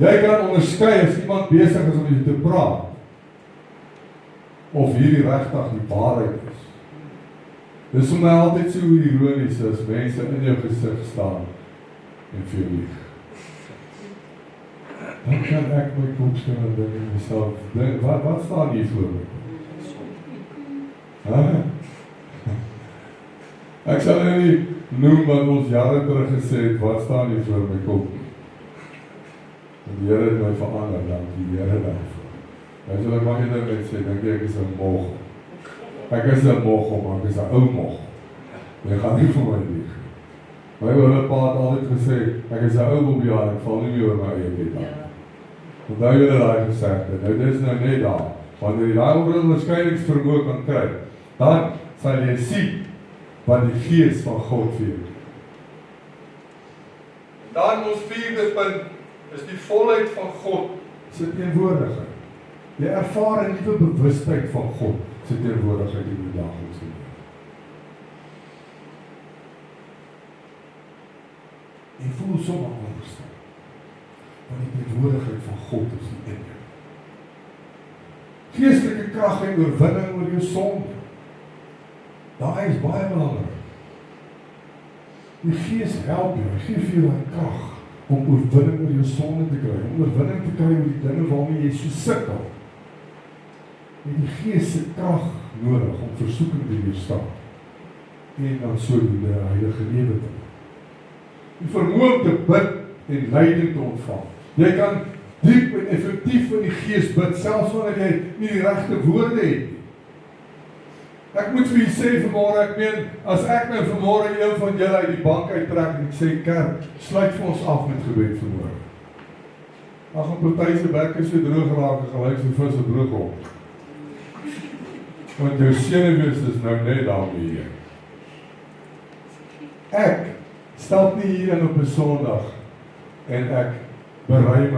Jy kan onderskei as iemand besig is om jou te praat of hierdie regtig die waarheid is. Dis vir my altyd so ironies as mense in jou gesig staan en vir jou lieg. Dan kan ek my kop staan en dink in myself, wat staan hier voor my? Ek sal nie noem wat ons jare terug gesê het, wat staan hier voor my kop? En die Here het my verander, dankie die Here daarvoor. Hy sal ek maar net sê, dink ek is 'n mog. Ek is 'n mog, maar ek is 'n ou mog. Jy gaan nie vir my lieg. My ouer pa het altyd gesê, ek is 'n ou bobbie, ek val nie meer oor my eie bed aan. Onthou julle daai gesegde, nou dis nou net daar. Wanneer jy daai onderskeidingsvermoë kan kry, dan sal jy sien wat die Gees van God vir jou. Dan ons 4de punt is die volheid van God se teenwoordigheid. Jy ervaar 'n nuwe bewustheid van God se teenwoordigheid in die daglikse lewe. Jy voel sommer anders. Want die teenwoordigheid van God is in jou. Geestelike krag en oorwinning oor jou sonde. Daai is baie belangrik. Die Gees help jou, hy gee vir jou die krag om oorwinning oor jou sonde te kry, om oorwinning te kry oor die dinge waarmee jy so sukkel. Jy het die Gees se krag nodig om versoeking te weerstaan en dan sodoende 'n heilige lewe te leef. Die vermoë om te bid en leiding te ontvang. Jy kan diep en effektief in die Gees bid, selfs wanneer jy nie die regte woorde het nie. Ek moet vir julle sê vanmôre, ek meen, as ek nou vanmôre een van julle uit die bank uittrek en ek sê, kerk, sluit vir ons af met gebed vanmôre. Dan gaan party se bekke so droog raak, gelyk so vis op droog op. Want jou senuwees is nou net daarmee hier. Ek stap nie hier in op 'n Sondag en ek berei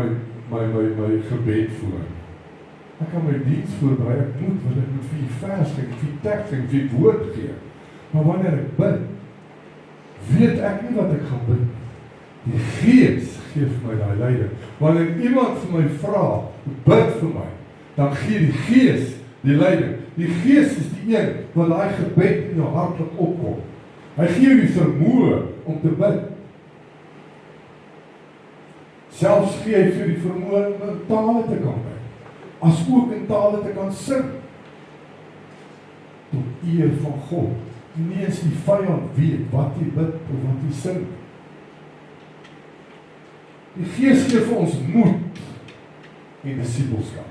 my gebed voor. Ek kan my diens voorberei, ek moet vir die vers gee, vir die teks gee, vir die woord gee. Maar wanneer ek bid, weet ek nie wat ek gaan bid. Die Gees gee vir my daai leiding. Wanneer iemand vir my vra, bid vir my, dan gee die Gees die leiding. Die Gees is die een wat daai gebed in jou hart laat opkom. Hy gee jou die vermoë om te bid. Selfs gee hy vir die vermoë om in tale te kan bid, as ook in tale te kan sing. Tot eer van God. Nie eens die vyand weet wat jy bid of wat jy sing. Die Gees gee vir ons moed en disippelskap.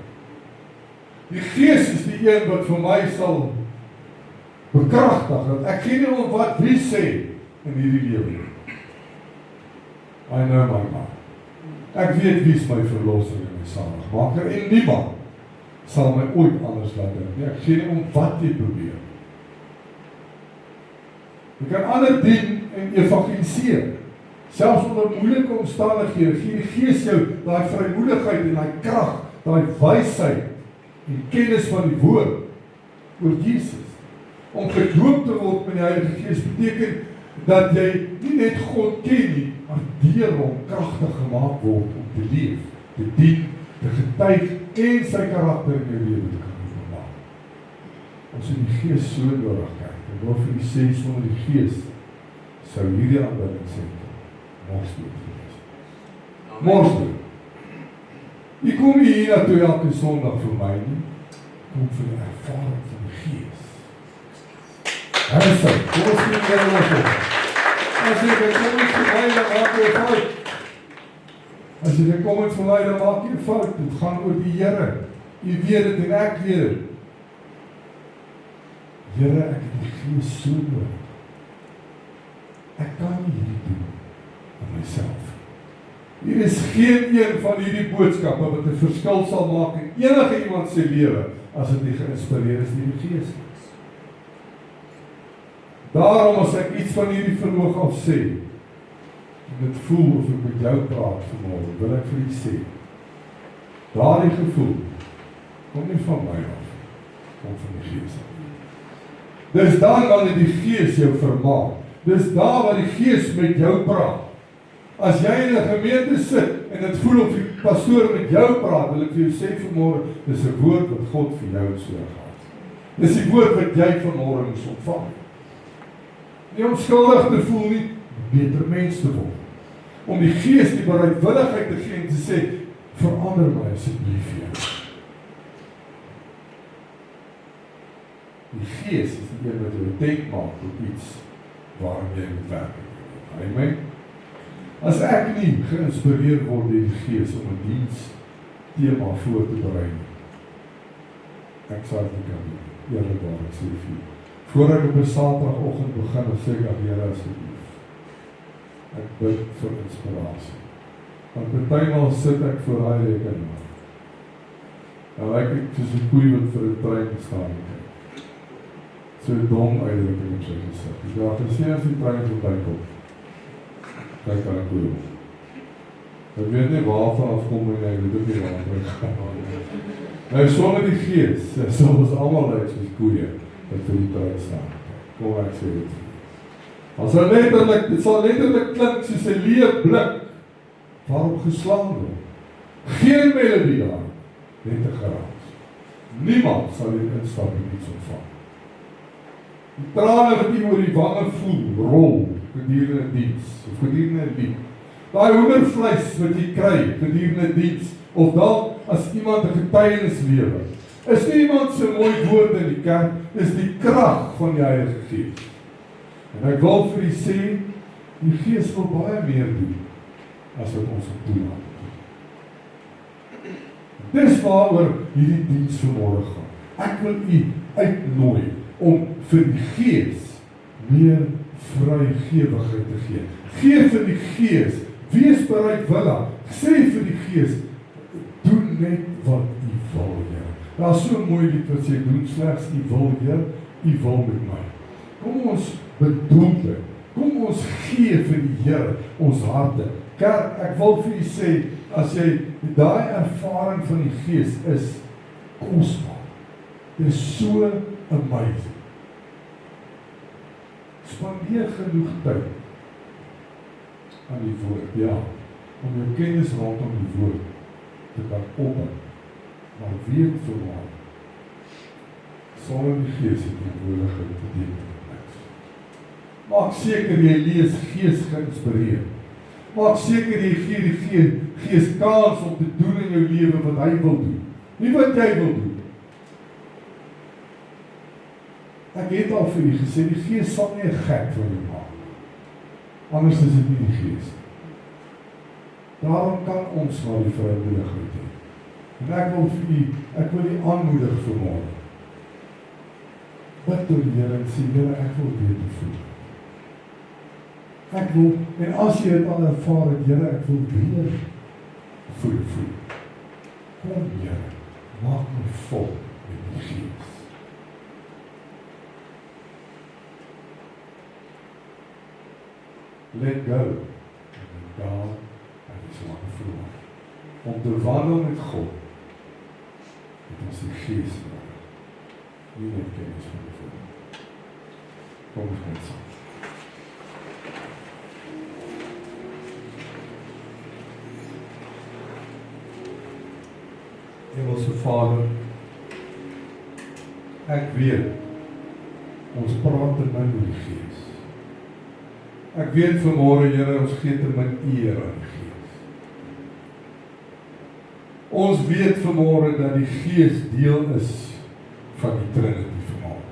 Die Gees is die een wat vir my sal bekragtig, dat ek gee nie om wat wie sê in hierdie lewe. I know my God. Ek weet wie is my verlosser en my saligmaker, en niemand sal my ooit anders laat dink nie. Ek gee nie om wat jy probeer. Jy kan ander dien en evangeliseer. Selfs onder moeilike omstandighede gee die Gees jou daai vrymoedigheid en daai krag, daai wysheid en kennis van die woord oor Jesus. Om gedoop te word met die Heilige Gees beteken dat jy nie net God ken nie, maar deur hom kragtig gemaak word om te leef, te dien, te getuig en sy karakter in jou lewe te kan openbaar. Ons in die Gees so nodig kyk. Ek wil vir die sê sonder die Gees sou hierdie aanbiddingsentrum mors dood. Mors dood. Jy kom nie hier naartoe elke Sondag vir my nie. Kom vir die ervaring van die Gees. Hy sê, kom ons nie meer los. As jy kom nie vir my, dan maak jy fout. As jy kom nie vir my, dan maak jy fout. Het gaan oor die Here. Jy weet het en ek weet het. Here, ek het die Gees so nodig. Ek kan nie hierdie doen aan myself. Hier is geen een van hierdie boodskappe wat 'n verskil sal maak in enige iemand se lewe as dit nie geïnspireer is deur die Gees nie. Daarom as ek iets van hierdie verhoog af sê, en dit voel of ek met jou praat vanmôre, wil ek vir u sê, daardie gevoel kom nie van my af, kom van die Gees af. Dis dan wanneer die Gees jou vermaak. Dis daar waar die Gees met jou praat. As jy in 'n gemeente sit en dit voel of die pastoor met jou praat, wil ek vir jou sê vanmôre, dis 'n woord wat God vir jou so gehad. Dis die woord wat jy vanmôre moes ontvang. Nie om skuldig te voel nie, beter mens te word. Om die Gees die bereidwilligheid te gee en te sê, verander my asseblief Here. Die Gees is die een wat jou denk maak op iets waarom jy moet werk. Amen. As ek nie geïnspireer word deur die Gees om 'n diens tema voor te berei nie, ek sal dit nie kan doen. Eerlikwaar, ek sê vir jou. Voor ek op 'n Saterdagoggend begin, dan sê ek, Here asseblief, ek bid vir inspirasie. Want partymal sit ek voor daai rekenaar. Nou lyk ek soos 'n koei wat vir 'n trein staan. So dom uitdrukking op sy gesig. Die dag gesê as die trein verbykom, dan kan ek koei. Ek weet nie waarvan afkom en ek weet ook nie waarvan gaan. Nou sonder die Gees, sal ons almal lyk soos koeie wat vir die trein staan. Kom ek sê dit. Dit sal letterlik klink soos 'n leë blik waarop geslaan word. Geen melodie daar, net 'n geraas. Niemand sal hier instap en iets ontvang. Die trane wat jy oor die wange voel, rol gedurende 'n diens, of gedurende 'n lied. Daai hoendervleis wat jy kry gedurende 'n diens, of dalk as iemand 'n getuienis lewe, is nie iemand se mooi woorde in die kerk, dis die krag van die Heilige Gees. En ek wil vir u sê, die Gees wil baie meer doen as wat ons op toelaat. Dis waaroor hierdie diens vanmôre gaan. Ek wil u uitnooi om vir die Gees meer vrygewigheid te gee. Gee vir die Gees, wees bereidwillig, sê vir die Gees, doen net wat u wil, Here. Daar is so 'n mooi lied wat sê, doen slegs u wil, Here, u wil met my. Kom ons bedoel dit, kom ons gee vir die Here ons harte. Kerk, ek wil vir u sê, as jy daai ervaring van die Gees is kosbaar. Dit is so amazing. Spandeer genoeg tyd aan die woord, ja, om jou kennis rondom die woord te kan opbou, maar weet verwaar, sonder die Gees het teenwoordigheid beteken niks. Maak seker jy lees Gees geïnspireer. Maak seker jy gee die Gees kans om te doen in jou lewe wat hy wil doen, nie wat jy wil doen. Ek het al vir u gesê, die Gees sal nie 'n gek van jou maak. Anders is dit nie die Gees. Daarom kan ons maar die vrymoedigheid hê. En ek wil u aanmoedig vanmôre. Bid tot die Here en sê, Here, ek wil weer te voel. Ek wil, en as jy dit al ervaar het, Here, ek wil weer voel. Kom, Here, maak my vol met die Gees. Let go, and God and His wonderful life. Om te wandel met God, het ons die Gees nodig. Nie net kennis van die Vader. Kom ons net saam. Hemelse Vader, ek weet, ons praat te min oor die Gees. Ek weet vanmôre, Here, ons gee te min eer aan die Gees. Ons weet vanmôre dat die Gees deel is van die Trinity vanmôre.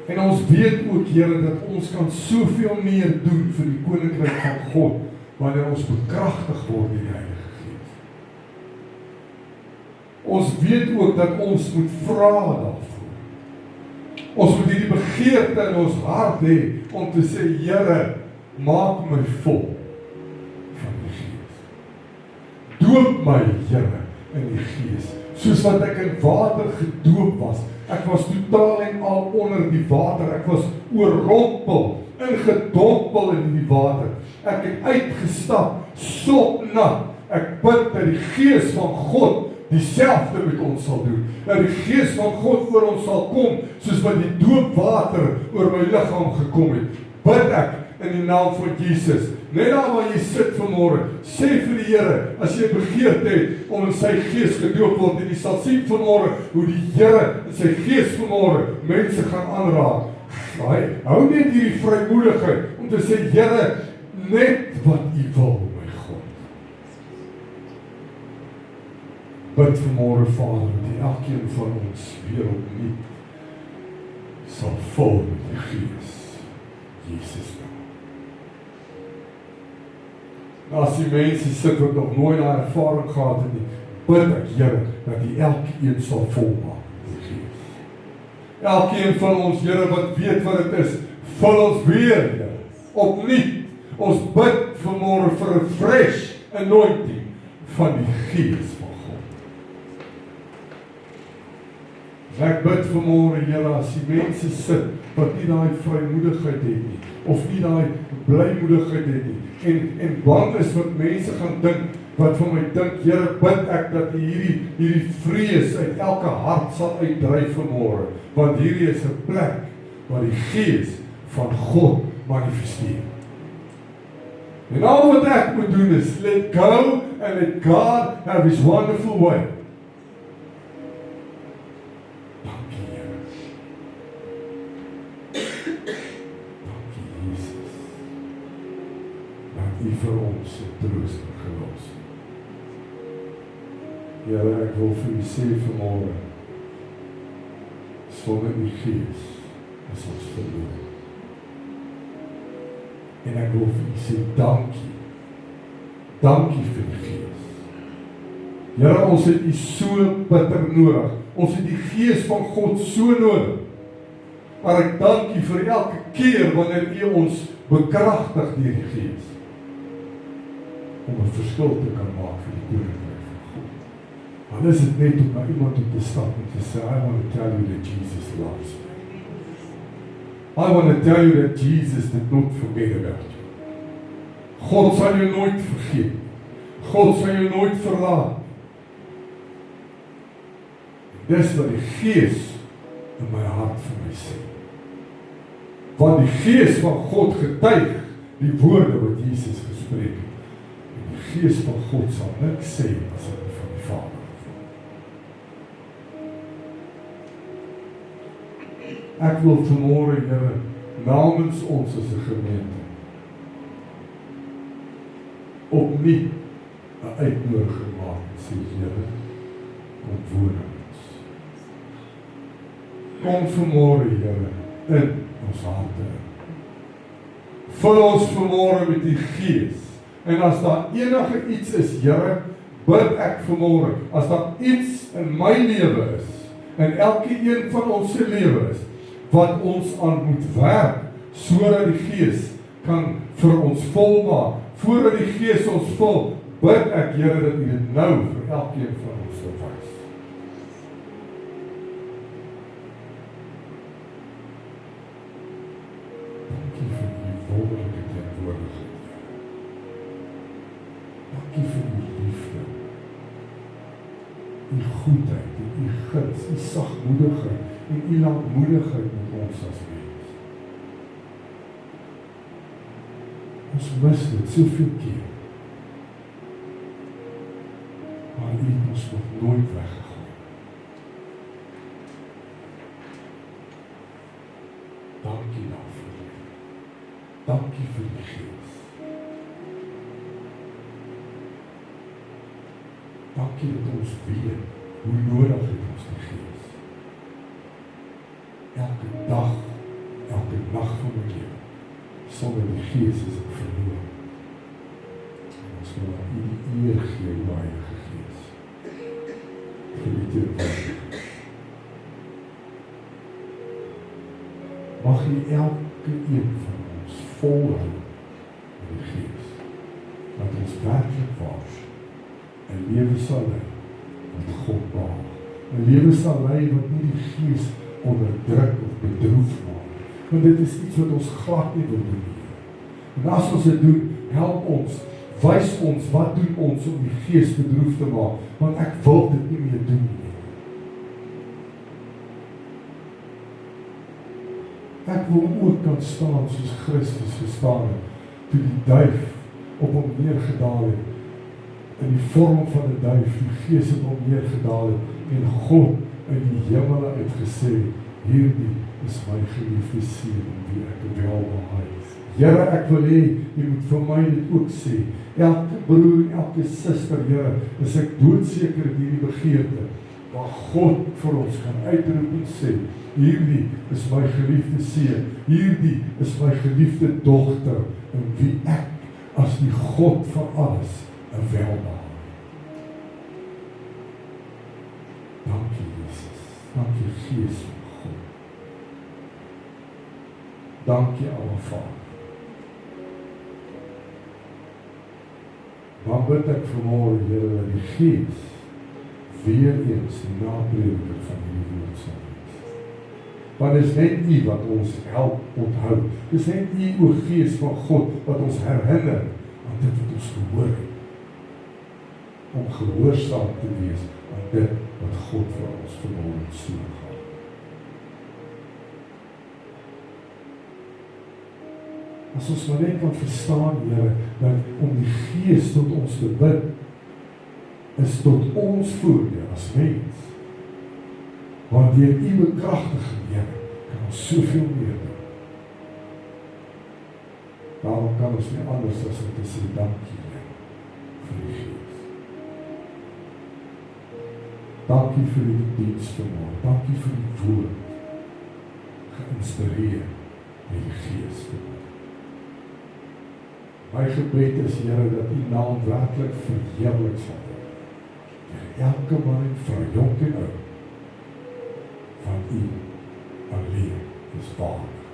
En ons weet ook, Here, dat ons kan soveel meer doen vir die Koninkryk van God, wanneer ons bekragtig word deur die Heilige Gees. Ons weet ook dat ons moet vra daarvoor. Ons moet hierdie begeerte in ons hart hê, om te sê, Here, maak my vol van die Gees. Doop my, Here, in die Gees, soos wat ek in water gedoop was. Ek was totaal en al onder die water, ek was oorrompel, ingedompel in die water. Ek het uitgestap, sopnat. Ek bid dat die Gees van God dieselfde met ons sal doen. Dat die Gees van God oor ons sal kom, soos wat die doopwater oor my liggaam gekom het. Bid ek in die naam van Jesus. Net daar waar jy sit vanmôre, sê vir die Here, as jy begeerte het om in sy Gees gedoop word, en jy sal sien vanmôre hoe die Here in sy Gees vanmôre mense gaan aanraak. Hou net hierdie vrymoedigheid om te sê, Here, net wat U wil, my God. Bid vanmôre, Vader, dat elkeen van ons weer opnuut sal vul met die Gees. Jesus naam. As die mense sit wat nog nooit daai ervaring gehad het nie, bid ek, Here, dat U elkeen sal volmaak met die Gees. Elkeen van ons, Here, wat weet wat dit is, vul ons weer, Here, opnuut. Ons bid vanmôre vir 'n fresh anointing van die Gees van God. Ek bid vanmôre, Here, as die mense sit wat nie daai vrymoedigheid het nie, of nie daai blymoedigheid het nie, en bang is wat mense gaan dink, wat van my dink, Here, bid ek dat hierdie vrees uit elke hart sal uitdryf vanmôre, want hierdie is 'n plek waar die Gees van God manifesteer. En al wat ek moet doen is, let go and let God have His wonderful way. Dankie, Here. Dankie, Jesus. Dat U vir ons 'n troost gelos het. Here, ek wil vir U sê vanmôre, sonder die Gees is ons verloor. En ek wil vir U sê dankie. Dankie vir die Gees. Here, ons het U so bitter nodig. Ons het die Gees van God so nodig. Maar ek dank U vir elke keer wanneer U ons bekragtig deur die Gees om 'n verskil te kan maak vir die Koninkryk van God. Dan is dit net om na iemand toe te stap en te sê, I want to tell you that Jesus loves you. I want to tell you that Jesus did not forget about you. God sal jou nooit vergeet. God sal jou nooit verlaat. Dis wat die Gees in my hart vir my sê. Want die Gees van God getuig die woorde wat Jesus gespreek het. En die Gees van God sal niks sê as hy van die Vader afkom. Ek wil vanmôre, Here, namens ons as 'n gemeente opnuut 'n uitnodiging maak en sê, Here, kom woon in ons. Kom vanmôre, Here, in ons harte. Vul ons vanmôre met die Gees. En as daar enige iets is, Here, bid ek vanmôre, as daar iets in my lewe is, en elke een van ons se lewe is, wat ons aan moet werk, sodat die Gees kan vir ons volmaak. Voordat die Gees ons vul, bid ek, Here, dat U dit nou vir elkeen van ons sal wys. Dankie vir U wonderlike teenwoordigheid, Here. Dankie vir U liefde, U goedheid, en U guns, U sagmoedigheid, en U lankmoedigheid met ons as mens. Ons mis dit soveel keer. Maar U het ons nog nooit weggegooi. Dankie daarvoor. Dankie vir die Gees. Dankie dat ons weet hoe nodig het ons die Gees. Elke dag, elke nag van my lewe. Sonder die Gees is ek verloor. Ons wil aan U die eer gee, U Heilige Gees. Vir U teenwoordigheid. Mag U elke een van ons volhou met die Gees. Dat ons werklik waar 'n lewe sal lei wat God behaag. 'n lewe sal lei wat nie die Gees onderdruk of bedroef maak. Want dit is iets wat ons glad nie wil doen. En as ons dit doen, help ons, wys ons, wat doen ons om die Gees bedroef te maak, want ek wil dit nie meer doen nie. Ek wil ook kan staan soos Christus gestaan het, toe die duif op hom neergedaal het, in die vorm van 'n duif, die Gees het hom neergedaal het, en God in die hemele het gesê, hierdie is my geliefde seun, in wie ek welbehaag is. Here, ek wil hê, U moet vir my dit ook sê. Elke broer en elke suster, Here, is ek doodseker in hierdie begeerte, waar God vir ons kan uitroep en sê, hierdie is my geliefde seun, hierdie is my geliefde dogter, in wie ek, as die God van alles, 'n welbehaag. Dankie, Jesus. Dankie, Gees van God. Dankie, Abba Vader. Dan bid ek vanmôre, Here, dat die Gees weer eens die naprediker van hierdie woord sal wees. Want dit is net U wat ons help onthou. Dit is net U, o Gees van God, wat ons herinner aan dit wat ons gehoor het. Om gehoorsaam te wees aan dit wat God vir ons vanmôre so gaan. As ons maar net kan verstaan, Here, dat om die Gees tot ons te bid, is tot ons voordeel as mens. Want deur U bekragtiging, Here, kan ons soveel meer doen. Daarom kan ons nie anders as om te sê dankie, Here, vir die Gees. Dankie vir die diens vanmôre. Dankie vir die woord, geïnspireer met die Gees vanmôre. My gebed is, Here, dat U naam werklik verheerlik sal word. Elke man en vrou, jonk en oud, van U alleen is waardig.